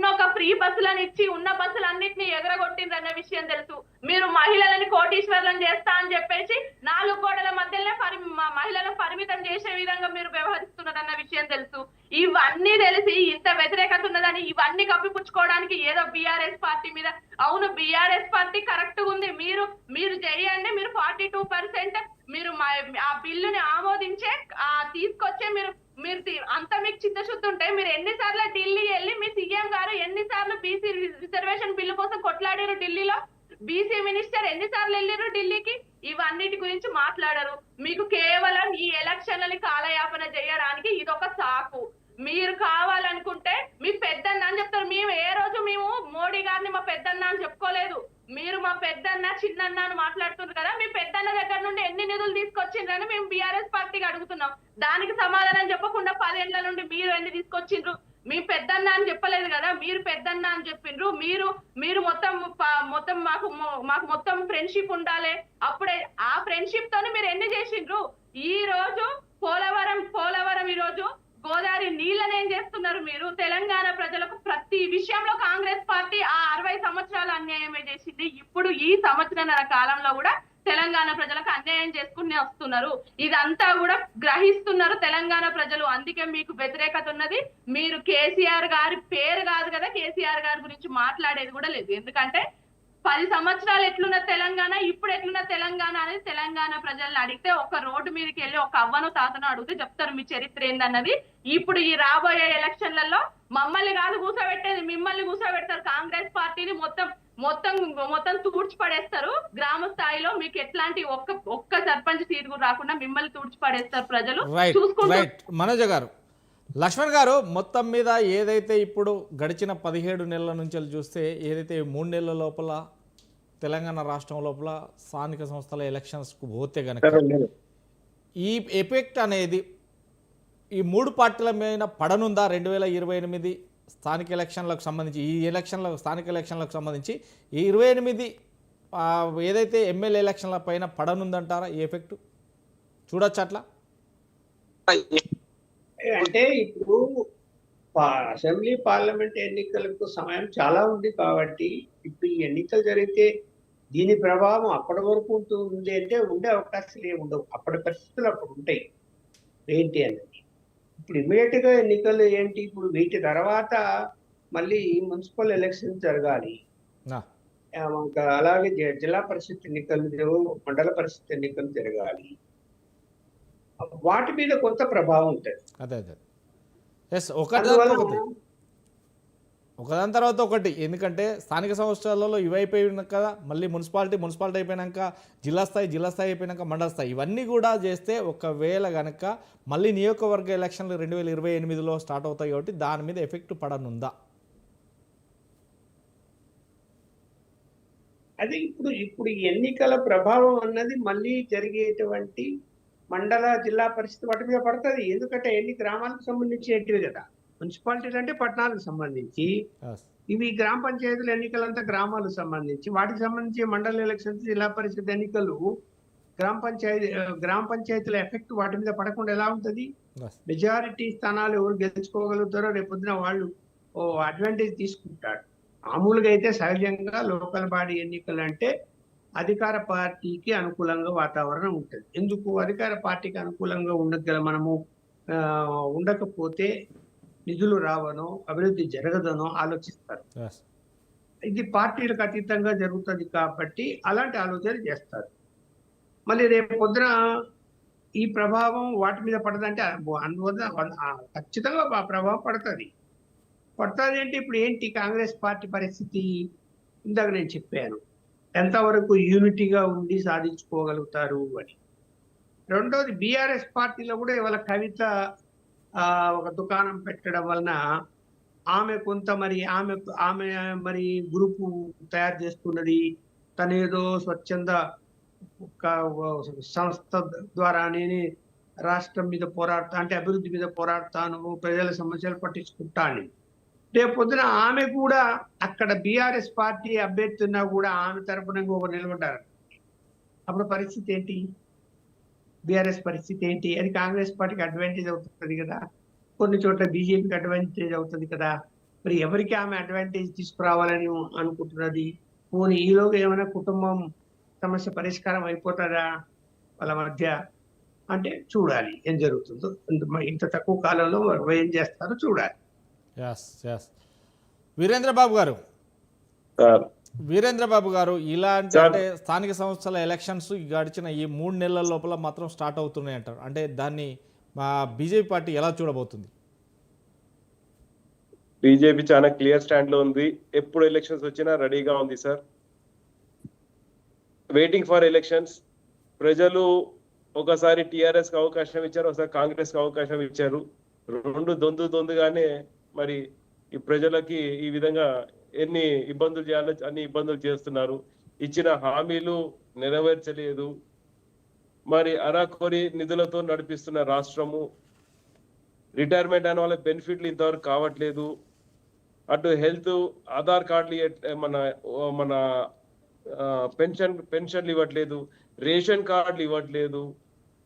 ఒక ఫ్రీ బస్సులను ఇచ్చి ఉన్న బస్సులన్నింటినీ ఎగరగొట్టిందన్న విషయం తెలుసు. మీరు మహిళలని కోటీశ్వర్లను చేస్తా అని చెప్పేసి 4 గోడల మధ్యలోనే మహిళలను పరిమితం చేసే విధంగా మీరు వ్యవహరిస్తున్నారన్న విషయం తెలుసు. ఇవన్నీ తెలిసి ఇంత వ్యతిరేకత ఉన్నదని ఇవన్నీ కప్పిపుచ్చుకోవడానికి ఏదో బీఆర్ఎస్ పార్టీ మీద, అవును బీఆర్ఎస్ పార్టీ కరెక్ట్ ఉంది, మీరు చేయండి, మీరు 42% మీరు ఆ బిల్లుని ఆమోదించే తీసుకొచ్చే మీరు అంత మీకు చిత్తశుద్ధి ఉంటే మీరు ఎన్నిసార్లు ఢిల్లీ వెళ్ళి మీ సీఎం గారు ఎన్నిసార్లు బీసీ రిజర్వేషన్ బిల్లు కోసం కొట్లాడారు ఢిల్లీలో, బీసీ మినిస్టర్ ఎన్నిసార్లు వెళ్ళారు ఢిల్లీకి, ఇవన్నిటి గురించి మాట్లాడరు. మీకు కేవలం ఈ ఎలక్షన్లని కాలయాపన చేయడానికి ఇదొక సాకు. మీరు కావాలనుకుంటే మీ పెద్దన్న అని చెప్తారు. మేము ఏ రోజు మేము మోడీ గారిని మా పెద్దన్న అని చెప్పుకోలేదు. మీరు మా పెద్దన్న చిన్నన్న అని మాట్లాడుతున్నారు కదా, మీ పెద్దన్న దగ్గర నుండి ఎన్ని నిధులు తీసుకొచ్చిండ్రని మేము బీఆర్ఎస్ పార్టీకి అడుగుతున్నాం. దానికి సమాధానం చెప్పకుండా 10 ఏళ్ల నుండి మీరు ఎన్ని తీసుకొచ్చిండ్రు? మీ పెద్దన్న అని చెప్పలేదు కదా, మీరు పెద్దన్న అని చెప్పిండ్రు. మీరు మొత్తం మాకు మొత్తం ఫ్రెండ్షిప్ ఉండాలి. అప్పుడే ఆ ఫ్రెండ్షిప్ తోని మీరు ఎన్ని చేసిండ్రు? ఈ రోజు పోలవరం ఈ రోజు గోదావరి నీళ్ళని ఏం చేస్తున్నారు మీరు? తెలంగాణ ప్రజలకు ప్రతి విషయంలో కాంగ్రెస్ పార్టీ ఆ 60 సంవత్సరాల అన్యాయమే చేసింది. ఇప్పుడు ఈ సంవత్సరాల కాలంలో కూడా తెలంగాణ ప్రజలకు అన్యాయం చేసుకుని వస్తున్నారు. ఇదంతా కూడా గ్రహిస్తున్నారు తెలంగాణ ప్రజలు. అందుకే మీకు వ్యతిరేకత ఉన్నది. మీరు కేసీఆర్ గారి పేరు కాదు కదా, కేసీఆర్ గారి గురించి మాట్లాడేది కూడా లేదు. ఎందుకంటే 10 సంవత్సరాలు ఎట్లున్న తెలంగాణ, ఇప్పుడు ఎట్లున్న తెలంగాణ అనేది తెలంగాణ ప్రజల్ని అడిగితే, ఒక రోడ్డు మీదకి వెళ్ళి ఒక అవ్వను తాతను అడిగితే చెప్తారు మీ చరిత్ర ఏందన్నది. ఇప్పుడు ఈ రాబోయే ఎలక్షన్లలో మమ్మల్ని కాదు కూర్చోబెట్టేది, మిమ్మల్ని కూర్చోబెడతారు. కాంగ్రెస్ పార్టీని మొత్తం తూడ్చి పడేస్తారు. గ్రామ స్థాయిలో మీకు ఎట్లాంటి ఒక్క సర్పంచ్ సీట్ కూడా రాకుండా మిమ్మల్ని తూడ్చి పడేస్తారు ప్రజలు. చూసుకుంటారు. మనోజ గారు, లక్ష్మణ్ గారు, మొత్తం మీద ఏదైతే ఇప్పుడు గడిచిన 17 నెలల నుంచి చూస్తే, ఏదైతే 3 నెలల లోపల తెలంగాణ రాష్ట్రం లోపల స్థానిక సంస్థల ఎలక్షన్స్కు పోతే కనుక ఈ ఎఫెక్ట్ అనేది ఈ 3 పార్టీల మీద పడనుందా? 2028 స్థానిక ఎలక్షన్లకు సంబంధించి, స్థానిక ఎలక్షన్లకు సంబంధించి ఈ 28 ఏదైతే ఎమ్మెల్యే ఎలక్షన్ల పైన పడనుందంటారా ఈ ఎఫెక్ట్? చూడొచ్చు అట్లా? అంటే ఇప్పుడు అసెంబ్లీ పార్లమెంట్ ఎన్నికలకు సమయం చాలా ఉంది కాబట్టి ఇప్పుడు ఈ ఎన్నికలు జరిగితే దీని ప్రభావం అప్పటి వరకు ఉంటుంది అంటే ఉండే అవకాశాలు ఏమి ఉండవు. అప్పటి పరిస్థితులు అప్పుడు ఉంటాయి ఏంటి అనేది. ఇప్పుడు ఇమీడియట్ గా ఎన్నికలు ఏంటి? ఇప్పుడు వీటి తర్వాత మళ్ళీ మున్సిపల్ ఎలక్షన్ జరగాలి, అలాగే జిల్లా పరిషత్ ఎన్నికలు, మండల పరిషత్ ఎన్నికలు జరగాలి. వాటి మీద కొంత ప్రభావం ఉంటుంది. అదే ఒకదాని తర్వాత ఒకటి. ఎందుకంటే స్థానిక సంస్థలలో ఇవి అయిపోయినాక కదా, మళ్ళీ మున్సిపాలిటీ అయిపోయినాక జిల్లా స్థాయి అయిపోయినాక మండల స్థాయి, ఇవన్నీ కూడా చేస్తే ఒకవేళ కనుక మళ్ళీ నియోజకవర్గ ఎలక్షన్లు 2028లో స్టార్ట్ అవుతాయి కాబట్టి దాని మీద ఎఫెక్ట్ పడనుందా? అది ఇప్పుడు ఎన్నికల ప్రభావం అన్నది మళ్ళీ జరిగేటువంటి మండల జిల్లా పరిస్థితి వాటి మీద పడుతుంది. ఎందుకంటే ఎన్ని గ్రామాలకు సంబంధించి ఏంటివి కదా, మున్సిపాలిటీలు అంటే పట్టణాలకు సంబంధించి, ఇవి గ్రామ పంచాయతీల ఎన్నికలంతా గ్రామాలకు సంబంధించి, వాటికి సంబంధించి మండల ఎలక్షన్స్, జిల్లా పరిషత్ ఎన్నికలు, గ్రామ పంచాయతీల ఎఫెక్ట్ వాటి మీద పడకుండా ఎలా ఉంటుంది? మెజారిటీ స్థానాలు ఎవరు గెలుచుకోగలుగుతారో రేపొద్దున వాళ్ళు అడ్వాంటేజ్ తీసుకుంటారు. మామూలుగా అయితే సహజంగా లోకల్ బాడీ ఎన్నికలు అంటే అధికార పార్టీకి అనుకూలంగా వాతావరణం ఉంటుంది. ఎందుకు? అధికార పార్టీకి అనుకూలంగా మనము ఉండకపోతే నిధులు రావనో అభివృద్ధి జరగదనో ఆలోచిస్తారు. ఇది పార్టీలకు అతీతంగా జరుగుతుంది కాబట్టి అలాంటి ఆలోచన చేస్తారు. మళ్ళీ రేపు పొద్దున ఈ ప్రభావం వాటి మీద పడదంటే అందువల్ల ఖచ్చితంగా ఆ ప్రభావం పడుతుంది అంటే ఇప్పుడు ఏంటి కాంగ్రెస్ పార్టీ పరిస్థితి? ఇందాక నేను చెప్పాను ఎంతవరకు యూనిటీగా ఉండి సాధించుకోగలుగుతారు అని. రెండోది బీఆర్ఎస్ పార్టీలో కూడా ఇవాళ కవిత ఒక దుకాణం పెట్టడం వలన ఆమె కొంత ఆమె గ్రూపు తయారు చేస్తున్నది. తనేదో స్వచ్ఛంద సంస్థ ద్వారా నేను రాష్ట్రం మీద పోరాడతా అంటే అభివృద్ధి మీద పోరాడతాను, ప్రజల సమస్యలు పట్టించుకుంటాను. రేపు పొద్దున ఆమె కూడా అక్కడ బీఆర్ఎస్ పార్టీ అభ్యర్థి ఉన్నా కూడా ఆమె తరపున ఒకరు నిలబడ్డారు. అప్పుడు పరిస్థితి ఏంటి? బీఆర్ఎస్ పరిస్థితి ఏంటి? అది కాంగ్రెస్ పార్టీకి అడ్వాంటేజ్ అవుతుంది కదా, కొన్ని చోట్ల బీజేపీకి అడ్వాంటేజ్ అవుతుంది కదా. మరి ఎవరికి ఆమె అడ్వాంటేజ్ తీసుకురావాలని అనుకుంటున్నది? పోనీ ఈలోగా ఏమైనా కుటుంబం సమస్య పరిష్కారం అయిపోతుందా వాళ్ళ మధ్య అంటే చూడాలి ఏం జరుగుతుందో. ఇంత తక్కువ కాలంలో ఏం చేస్తారో చూడాలి. వీరేంద్ర బాబు గారు, ఇలాంటి అంటే స్థానిక సంస్థల ఎలక్షన్స్ గడిచిన ఈ 3 నెలల లోపల మాత్రం స్టార్ట్ అవుతున్నాయి అంటారు. అంటే దాన్ని మా బీజేపీ పార్టీ ఎలా చూడబోతుంది? బీజేపీ చాలా క్లియర్ స్టాండ్ లో ఉంది. ఎప్పుడు ఎలక్షన్స్ వచ్చినా రెడీగా ఉంది సార్. Waiting for elections. ప్రజలు ఒకసారి టిఆర్ఎస్ కి అవకాశం ఇచ్చారు, ఒకసారి కాంగ్రెస్ కి అవకాశం ఇచ్చారు. రెండు దొందుగానే మరి ఈ ప్రజలకి ఈ విధంగా ఎన్ని ఇబ్బందులు చేయాలో అన్ని ఇబ్బందులు చేస్తున్నారు. ఇచ్చిన హామీలు నెరవేర్చలేదు. మరి అరాకొరి నిధులతో నడిపిస్తున్న రాష్ట్రము. రిటైర్మెంట్ అయిన వాళ్ళ బెనిఫిట్లు ఇంతవరకు కావట్లేదు. అటు హెల్త్, ఆధార్ కార్డులు మన పెన్షన్లు ఇవ్వట్లేదు, రేషన్ కార్డులు ఇవ్వట్లేదు.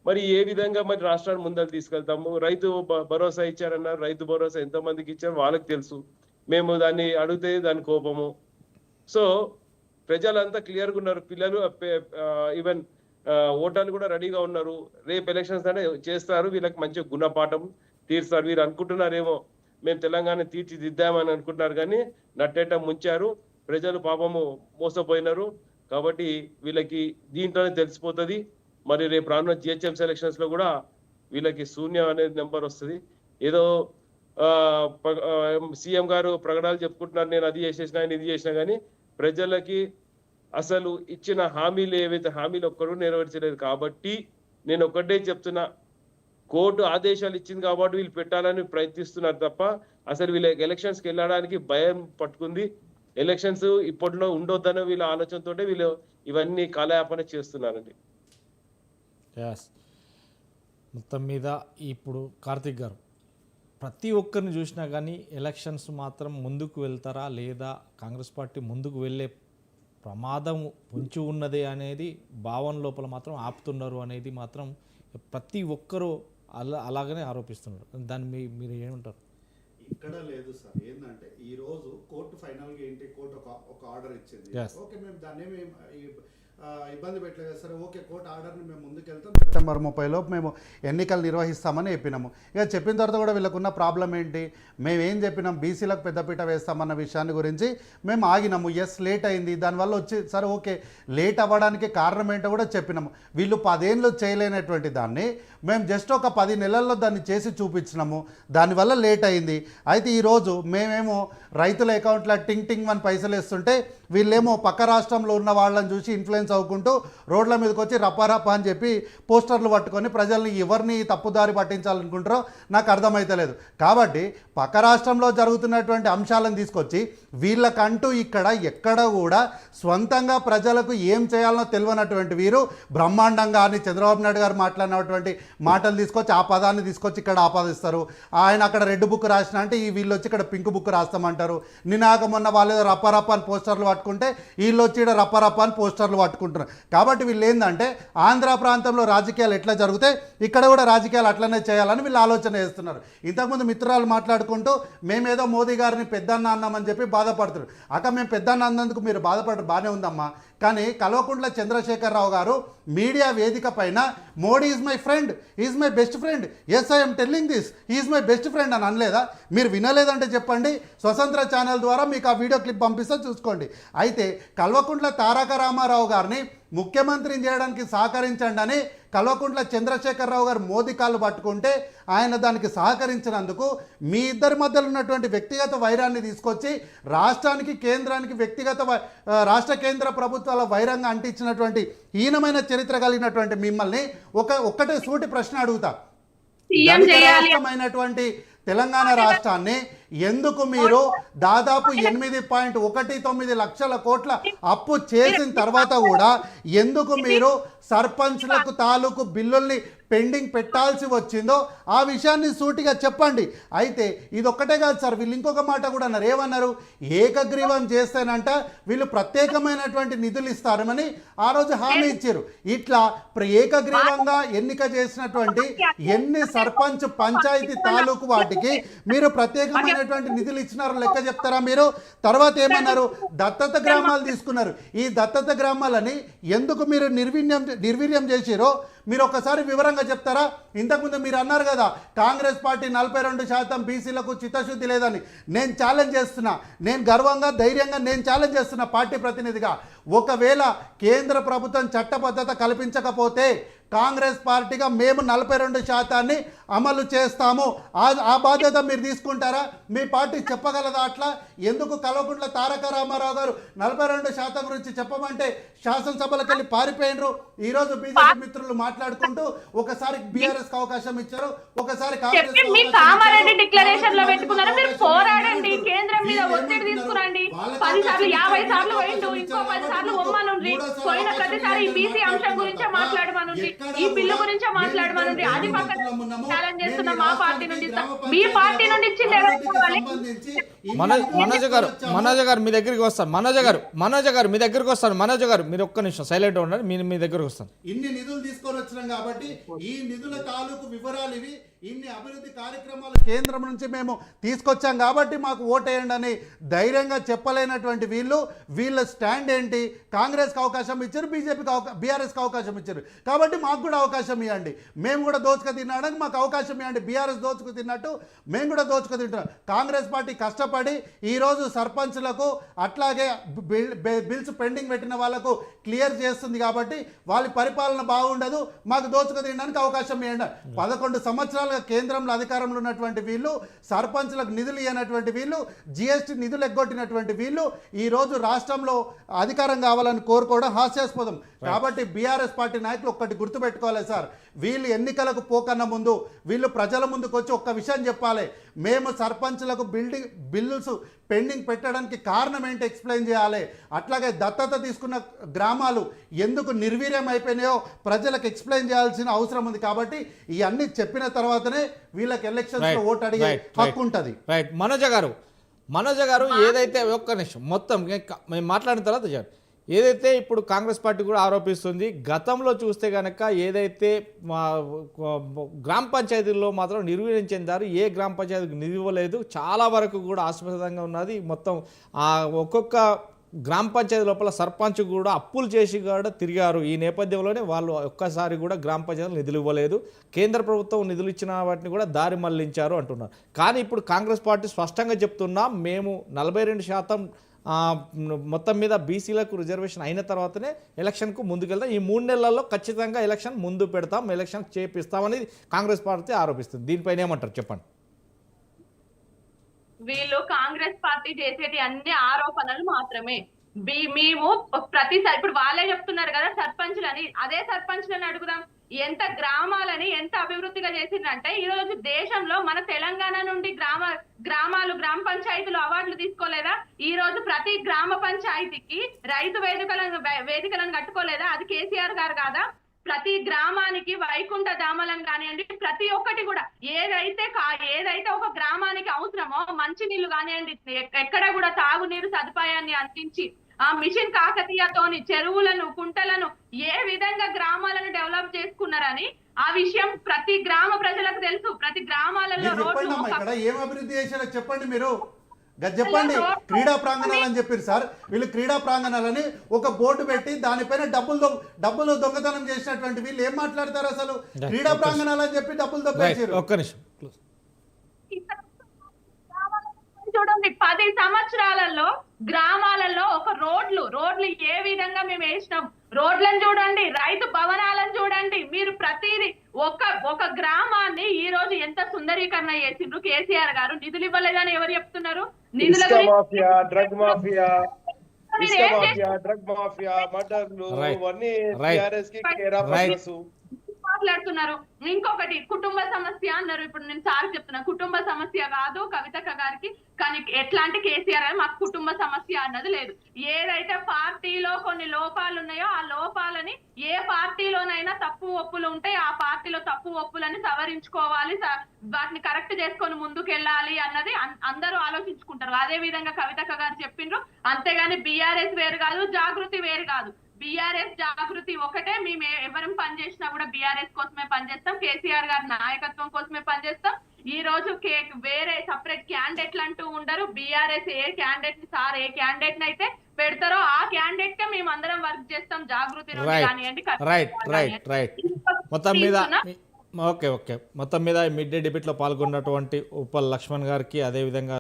మరి ఏ విధంగా మరి రాష్ట్రాన్ని ముందరకు తీసుకెళ్తాము? రైతు భరోసా ఇచ్చారన్నారు. రైతు భరోసా ఎంతమందికి ఇచ్చారు వాళ్ళకి తెలుసు. మేము దాన్ని అడిగితే దాని కోపము. సో ప్రజలంతా క్లియర్గా ఉన్నారు. పిల్లలు ఈవెన్ ఓటర్లు కూడా రెడీగా ఉన్నారు. రేపు ఎలక్షన్స్ అంటే చేస్తారు, వీళ్ళకి మంచి గుణపాఠం తీరుస్తారు. వీరు అనుకుంటున్నారేమో మేము తెలంగాణ తీర్చిదిద్దామని అనుకుంటున్నారు, కానీ నట్టేట ముంచారు. ప్రజలు పాపము మోసపోయినారు. కాబట్టి వీళ్ళకి దీంట్లోనే తెలిసిపోతుంది. మరి రేపు రానున్న జిహెచ్ఎంసీ ఎలక్షన్స్ లో కూడా వీళ్ళకి శూన్యం అనేది నెంబర్ వస్తుంది. ఏదో సీఎం గారు ప్రకటనలు చెప్పుకుంటున్నారు, నేను అది చేసేసినా ఇది చేసినా, కానీ ప్రజలకి అసలు ఇచ్చిన హామీలు ఏవైతే హామీలు ఒక్కరు నెరవేర్చలేదు. కాబట్టి నేను ఒకటే చెప్తున్నా, కోర్టు ఆదేశాలు ఇచ్చింది కాబట్టి వీళ్ళు పెట్టాలని ప్రయత్నిస్తున్నారు తప్ప అసలు వీళ్ళ ఎలక్షన్స్కి వెళ్ళడానికి భయం పట్టుకుంది. ఎలక్షన్స్ ఇప్పట్లో ఉండొద్దనే వీళ్ళ ఆలోచనతో వీళ్ళు ఇవన్నీ కాలయాపన చేస్తున్నారండి. మొత్తం మీద ఇప్పుడు కార్తిక్ గారు, ప్రతి ఒక్కరిని చూసినా కానీ ఎలక్షన్స్ మాత్రం ముందుకు వెళ్తారా లేదా కాంగ్రెస్ పార్టీ ముందుకు వెళ్ళే ప్రమాదం పొంచి ఉన్నదే అనేది భావన లోపల మాత్రం ఆపుతున్నారు అనేది మాత్రం ప్రతి ఒక్కరూ అలాగనే ఆరోపిస్తున్నారు. దాన్ని మీరు ఏమంటారు? ఇక్కడ లేదు సార్. ఏంటంటే ఈ రోజు కోర్టు ఫైనల్గా ఏంటి, కోర్టు ఒక ఆర్డర్ ఇచ్చింది. ఓకే, మేము దాన్ని ఇబ్బంది పెట్టలేదు సార్. ఓకే, కోర్టు ఆర్డర్ని మేము ముందుకెళ్తాం, సెప్టెంబర్ 30 మేము ఎన్నికలు నిర్వహిస్తామని చెప్పినాము. ఇక చెప్పిన తర్వాత కూడా వీళ్ళకున్న ప్రాబ్లం ఏంటి, మేమేం చెప్పినాం, బీసీలకు పెద్దపీట వేస్తామన్న విషయాన్ని గురించి మేము ఆగినాము. ఎస్, లేట్ అయింది, దానివల్ల వచ్చి సరే ఓకే, లేట్ అవ్వడానికి కారణం ఏంటో కూడా చెప్పినాము. వీళ్ళు 10 ఏళ్ళు చేయలేనటువంటి దాన్ని మేము జస్ట్ ఒక 10 నెలల్లో దాన్ని చేసి చూపించినాము, దానివల్ల లేట్ అయింది. అయితే ఈరోజు మేమేమో రైతుల అకౌంట్లో టింగ్ అని పైసలు వేస్తుంటే వీళ్ళేమో పక్క రాష్ట్రంలో ఉన్న వాళ్ళని చూసి ఇన్ఫ్లుయెన్స్ అవ్వుకుంటూ రోడ్ల మీదకి వచ్చి రపారపా అని చెప్పి పోస్టర్లు పట్టుకొని ప్రజల్ని ఎవరిని తప్పుదారి పట్టించాలనుకుంటారో నాకు అర్థమైతలేదు. కాబట్టి పక్క రాష్ట్రంలో జరుగుతున్నటువంటి అంశాలను తీసుకొచ్చి వీళ్ళకంటూ ఇక్కడ ఎక్కడ కూడా స్వంతంగా ప్రజలకు ఏం చేయాలనో తెలియనటువంటి వీరు బ్రహ్మాండంగా అని చంద్రబాబు నాయుడు గారు మాట్లాడినటువంటి మాటలు తీసుకొచ్చి ఆ పదాన్ని తీసుకొచ్చి ఇక్కడ ఆపాదిస్తారు. ఆయన అక్కడ రెడ్ బుక్ రాసిన అంటే వీళ్ళు వచ్చి ఇక్కడ పింక్ బుక్ రాస్తామంటారు. నినాక మొన్న వాళ్ళు ఏదో రప్పరప్ప అని పోస్టర్లు పట్టుకుంటే వీళ్ళు వచ్చి ఇక్కడ రప్పరప్ప అని పోస్టర్లు పట్టుకుంటున్నారు. కాబట్టి వీళ్ళు ఏంటంటే ఆంధ్ర ప్రాంతంలో రాజకీయాలు ఎట్లా జరిగితే ఇక్కడ కూడా రాజకీయాలు అట్లనే చేయాలని వీళ్ళు ఆలోచన చేస్తున్నారు. ఇంతకుముందు మిత్రులు మాట్లాడుకుంటూ మేమేదో మోదీ గారిని పెద్దన్న అన్నామని చెప్పి బాధపడుతున్నారు. అక్క, మేము పెద్దన్న అన్నందుకు మీరు బాధపడరు, బాగానే ఉందమ్మా. కానీ కల్వకుంట్ల చంద్రశేఖరరావు గారు మీడియా వేదిక పైన Modi is my friend, is my best friend, yes I'm telling this, is my best friend అని అనలేదా? మీరు వినలేదంటే చెప్పండి, స్వతంత్ర ఛానల్ ద్వారా మీకు ఆ వీడియో క్లిప్ పంపిస్తే చూసుకోండి. అయితే కల్వకుంట్ల తారక రామారావు గారిని ముఖ్యమంత్రిని చేయడానికి సహకరించండి అని కల్వకుంట్ల చంద్రశేఖరరావు గారు మోదీ కాళ్ళు పట్టుకుంటే ఆయన దానికి సహకరించినందుకు మీ ఇద్దరి మధ్యలో ఉన్నటువంటి వ్యక్తిగత వైరాన్ని తీసుకొచ్చి రాష్ట్రానికి కేంద్రానికి రాష్ట్ర కేంద్ర ప్రభుత్వాల వైరంగా అంటించినటువంటి హీనమైన చరిత్ర కలిగినటువంటి మిమ్మల్ని ఒక్కటే సూటి ప్రశ్న అడుగుతా. రాష్ట్రమైనటువంటి తెలంగాణ రాష్ట్రాన్ని ఎందుకు మీరు దాదాపు 8.19 లక్షల కోట్ల అప్పు చేసిన తర్వాత కూడా ఎందుకు మీరు సర్పంచ్లకు తాలూకు బిల్లుల్ని పెండింగ్ పెట్టాల్సి వచ్చిందో ఆ విషయాన్ని సూటిగా చెప్పండి. అయితే ఇదొక్కటే కాదు సార్, వీళ్ళు ఇంకొక మాట కూడా అన్నారు. ఏమన్నారు? ఏకగ్రీవం చేస్తేనంట వీళ్ళు ప్రత్యేకమైనటువంటి నిధులు ఇస్తారని ఆ రోజు హామీ ఇచ్చారు. ఇట్లా ఏకగ్రీవంగా ఎన్నిక చేసినటువంటి ఎన్ని సర్పంచ్ పంచాయతీ తాలూకు వాటికి మీరు ప్రత్యేకమైనటువంటి నిధులు ఇచ్చినారో లెక్క చెప్తారా మీరు? తర్వాత ఏమన్నారు? దత్తత గ్రామాలు తీసుకున్నారు. ఈ దత్తత గ్రామాలని ఎందుకు మీరు నిర్వీర్యం చేసిరో మీరు ఒకసారి వివరంగా చెప్తారా? ఇంతకుముందు మీరు అన్నారు కదా, కాంగ్రెస్ పార్టీ 42% బీసీలకు చిత్తశుద్ధి లేదని. నేను ఛాలెంజ్ చేస్తున్నా, నేను గర్వంగా ధైర్యంగా నేను ఛాలెంజ్ చేస్తున్నా పార్టీ ప్రతినిధిగా. ఒకవేళ కేంద్ర ప్రభుత్వం చట్టబద్ధత కల్పించకపోతే కాంగ్రెస్ పార్టీగా మేము 42% అమలు చేస్తాము. ఆ బాధ్యత మీరు తీసుకుంటారా? మీ పార్టీ చెప్పగలదా అట్లా? ఎందుకు కల్వకుంట్ల తారక రామారావు గారు 42% గురించి చెప్పమంటే శాసనసభలకు వెళ్ళి పారిపోయినరు? ఈరోజు బీజేపీ మిత్రులు మాట్లాడుకుంటూ ఒకసారి బీఆర్ఎస్ అవకాశం ఇచ్చారు, ఒకసారి కామారెడ్డి డిక్లరేషన్ లో పెట్టుకున్నారు. మీరు పోరాడండి, కేంద్రం మీద ఒత్తిడి తీసుకురండి. 10 సార్లు 50 సార్లు పోయిండు, ఇంకో 10 సార్లు ఒమ్మనుండి. పోయిన ప్రతిసారి ఈ బీసీ అంశం గురించే మాట్లాడమనుండి, ఈ బిల్లు గురించే మాట్లాడమనుండి. అది పక్కన ఛాలెంజ్ చేస్తున్న మా పార్టీ నుండి, మీ పార్టీ నుండి ఇచ్చింది మనోజ్ గారు మీ దగ్గరికి వస్తాను. మనోజ్ గారు మీ దగ్గరికి వస్తాను. మనోజ్ గారు మీరు ఒక్క నిమిషం సైలెంట్ ఉండండి. మీ దగ్గరకు వస్తాను. ఇన్ని నిధులు తీసుకొని వచ్చినాం కాబట్టి ఈ నిధుల తాలూకు వివరాలు ఇవి. ఇన్ని అభివృద్ధి కార్యక్రమాలు కేంద్రం నుంచి మేము తీసుకొచ్చాం కాబట్టి మాకు ఓటేయండి అని ధైర్యంగా చెప్పలేనటువంటి వీళ్ళ స్టాండ్ ఏంటి? కాంగ్రెస్కి అవకాశం ఇచ్చారు, బీజేపీకి బీఆర్ఎస్కి అవకాశం ఇచ్చారు కాబట్టి మాకు కూడా అవకాశం ఇవ్వండి. మేము కూడా దోచుకు తినడానికి మాకు అవకాశం ఇవ్వండి. బీఆర్ఎస్ దోచుకు తిన్నట్టు మేము కూడా దోచుకు తింటున్నాం. కాంగ్రెస్ పార్టీ కష్టపడి ఈరోజు సర్పంచ్లకు అట్లాగే బిల్స్ పెండింగ్ పెట్టిన వాళ్ళకు క్లియర్ చేస్తుంది కాబట్టి వాళ్ళ పరిపాలన బాగుండదు, మాకు దోచుకు తినడానికి అవకాశం ఇవ్వండి. 11 సంవత్సరాలు కేంద్రంలో అధికారంలో ఉన్నటువంటి వీళ్ళు, సర్పంచ్లకు నిధులు ఇవ్వనటువంటి వీళ్ళు, జిఎస్టీ నిధులు ఎగ్గొట్టినటువంటి వీళ్ళు ఈరోజు రాష్ట్రంలో అధికారం కావాలని కోరుకోవడం హాస్యాస్పదం. కాబట్టి బీఆర్ఎస్ పార్టీ నాయకులు ఒక్కటి గుర్తుపెట్టుకోవాలి సార్, వీళ్ళు ఎన్నికలకు పోకన్నా ముందు వీళ్ళు ప్రజల ముందుకు వచ్చి ఒక్క విషయం చెప్పాలి. మేము సర్పంచ్లకు బిల్లుస్ పెండింగ్ పెట్టడానికి కారణం ఏంటి ఎక్స్ప్లెయిన్ చేయాలి. అట్లాగే దత్తత తీసుకున్న గ్రామాలు ఎందుకు నిర్వీర్యం అయిపోయినాయో ప్రజలకు ఎక్స్ప్లెయిన్ చేయాల్సిన అవసరం ఉంది. కాబట్టి ఇవన్నీ చెప్పిన తర్వాతనే వీళ్ళకి ఎలక్షన్స్ ఓటు అడిగే హక్కు ఉంటుంది. రైట్ మనోజ గారు ఏదైతే ఒక్క నిమిషం మొత్తం మేము మాట్లాడిన తర్వాత ఏదైతే ఇప్పుడు కాంగ్రెస్ పార్టీ కూడా ఆరోపిస్తుంది, గతంలో చూస్తే కనుక ఏదైతే గ్రామ పంచాయతీల్లో మాత్రం నిర్వీర్యం చెందారు, ఏ గ్రామ పంచాయతీకి నిధి ఇవ్వలేదు, చాలా వరకు కూడా ఆస్పదంగా ఉన్నది. మొత్తం ఒక్కొక్క గ్రామ పంచాయతీ లోపల సర్పంచ్ కూడా అప్పులు చేసి కూడా తిరిగారు. ఈ నేపథ్యంలోనే వాళ్ళు ఒక్కసారి కూడా గ్రామ పంచాయతీలు నిధులు ఇవ్వలేదు, కేంద్ర ప్రభుత్వం నిధులు ఇచ్చిన వాటిని కూడా దారి మళ్లించారు అంటున్నారు. కానీ ఇప్పుడు కాంగ్రెస్ పార్టీ స్పష్టంగా చెప్తున్నాం, మేము 42% మొత్తం మీద బీసీలకు రిజర్వేషన్ అయిన తర్వాతనే ఎలక్షన్కు ముందుకెళ్తాం, ఈ 3 నెలల్లో ఖచ్చితంగా ఎలక్షన్ ముందు పెడతాం, ఎలక్షన్ చేపిస్తామని కాంగ్రెస్ పార్టీ ఆరోపిస్తుంది. దీనిపైన ఏమంటారు చెప్పండి. వీళ్ళు కాంగ్రెస్ పార్టీ చేసేటి అన్ని ఆరోపణలు మాత్రమే. మేము ప్రతిసారి ఇప్పుడు వాళ్ళే చెప్తున్నారు కదా సర్పంచ్లని, అదే సర్పంచ్లను అడుగుదాం. ఎంత గ్రామాలని ఎంత అభివృద్ధిగా చేసిందంటే ఈ రోజు దేశంలో మన తెలంగాణ నుండి గ్రామ పంచాయతీలు అవార్డులు తీసుకోలేదా? ఈ రోజు ప్రతి గ్రామ పంచాయతీకి రైతు వేదికలను కట్టుకోలేదా? అది కేసీఆర్ గారు కాదా? ప్రతి గ్రామానికి వైకుంఠ ధామాలను కానివ్వండి, ప్రతి ఒక్కటి కూడా ఏదైతే ఒక గ్రామానికి అవసరమో మంచినీళ్లు కానివ్వండి, ఎక్కడ కూడా తాగునీరు సదుపాయాన్ని అందించి ఆ మిషన్ కాకతీయతోని చెరువులను కుంటలను ఏ విధంగా గ్రామాలను డెవలప్ చేసుకున్నారని ఆ విషయం ప్రతి గ్రామ ప్రజలకు తెలుసు. ప్రతి గ్రామాలలో రోడ్లు ఏం అభివృద్ధి చేశారో చెప్పండి మీరు. చెప్పండి. క్రీడా ప్రాంగణాలు అని చెప్పారు సార్, వీళ్ళు క్రీడా ప్రాంగణాలని ఒక బోర్డు పెట్టి దానిపైన డబ్బులు దొంగతనం చేసినటువంటి వీళ్ళు ఏం మాట్లాడతారు అసలు? క్రీడా ప్రాంగణాలు అని చెప్పి డబ్బులు దొంగేశారు. చూడండి, 10 సంవత్సరాలలో గ్రామాలలో ఒక రోడ్లు ఏ విధంగా మేము వేసినాం, రోడ్లను చూడండి, రైతు భవనాలను చూడండి. మీరు ప్రతిదీ ఒక గ్రామాన్ని ఈ రోజు ఎంత సుందరీకరణ చేసిండ్రు కేసీఆర్ గారు. నిధులు ఇవ్వలేదని ఎవరు చెప్తున్నారు? నిధుల డ్రగ్ మాఫియా మర్డర్లు మాట్లాడుతున్నారు. ఇంకొకటి కుటుంబ సమస్య అన్నారు. ఇప్పుడు నేను సార్ చెప్తున్నా, కుటుంబ సమస్య కాదు కవితక్క గారికి, కానీ ఎట్లాంటి కేసీఆర్ అని మాకు కుటుంబ సమస్య అన్నది లేదు. ఏదైతే పార్టీలో కొన్ని లోపాలు ఉన్నాయో ఆ లోపాలని ఏ పార్టీలోనైనా తప్పు ఒప్పులు ఉంటే ఆ పార్టీలో తప్పు ఒప్పులని సవరించుకోవాలి, వాటిని కరెక్ట్ చేసుకొని ముందుకెళ్ళాలి అన్నది అందరూ ఆలోచించుకుంటారు. అదే విధంగా కవితక్క గారు చెప్పిండ్రు. అంతేగాని బీఆర్ఎస్ వేరు కాదు, జాగృతి వేరు కాదు. బీఆర్ఎస్ జాగృతి ఒకటే. మేము ఎవరం పనిచేసినా కూడా బీఆర్ఎస్ కోసమే పనిచేస్తాం, కేసీఆర్ గారి నాయకత్వం కోసమే పనిచేస్తాం. ఈ రోజు వేరే సపరేట్ క్యాండిడేట్లు అంటూ ఉండరు. బీఆర్ఎస్ ఏ క్యాండిడేట్ సార్ ఏ క్యాండిడేట్ అయితే పెడతారో ఆ క్యాండిడేట్ కే మేము అందరం వర్క్ చేస్తాం. జాగృతి మొత్తం మీద మిడ్ డే డిబేట్ లో పాల్గొన్నటువంటి ఉప్పల్ లక్ష్మణ్ గారికి, అదే విధంగా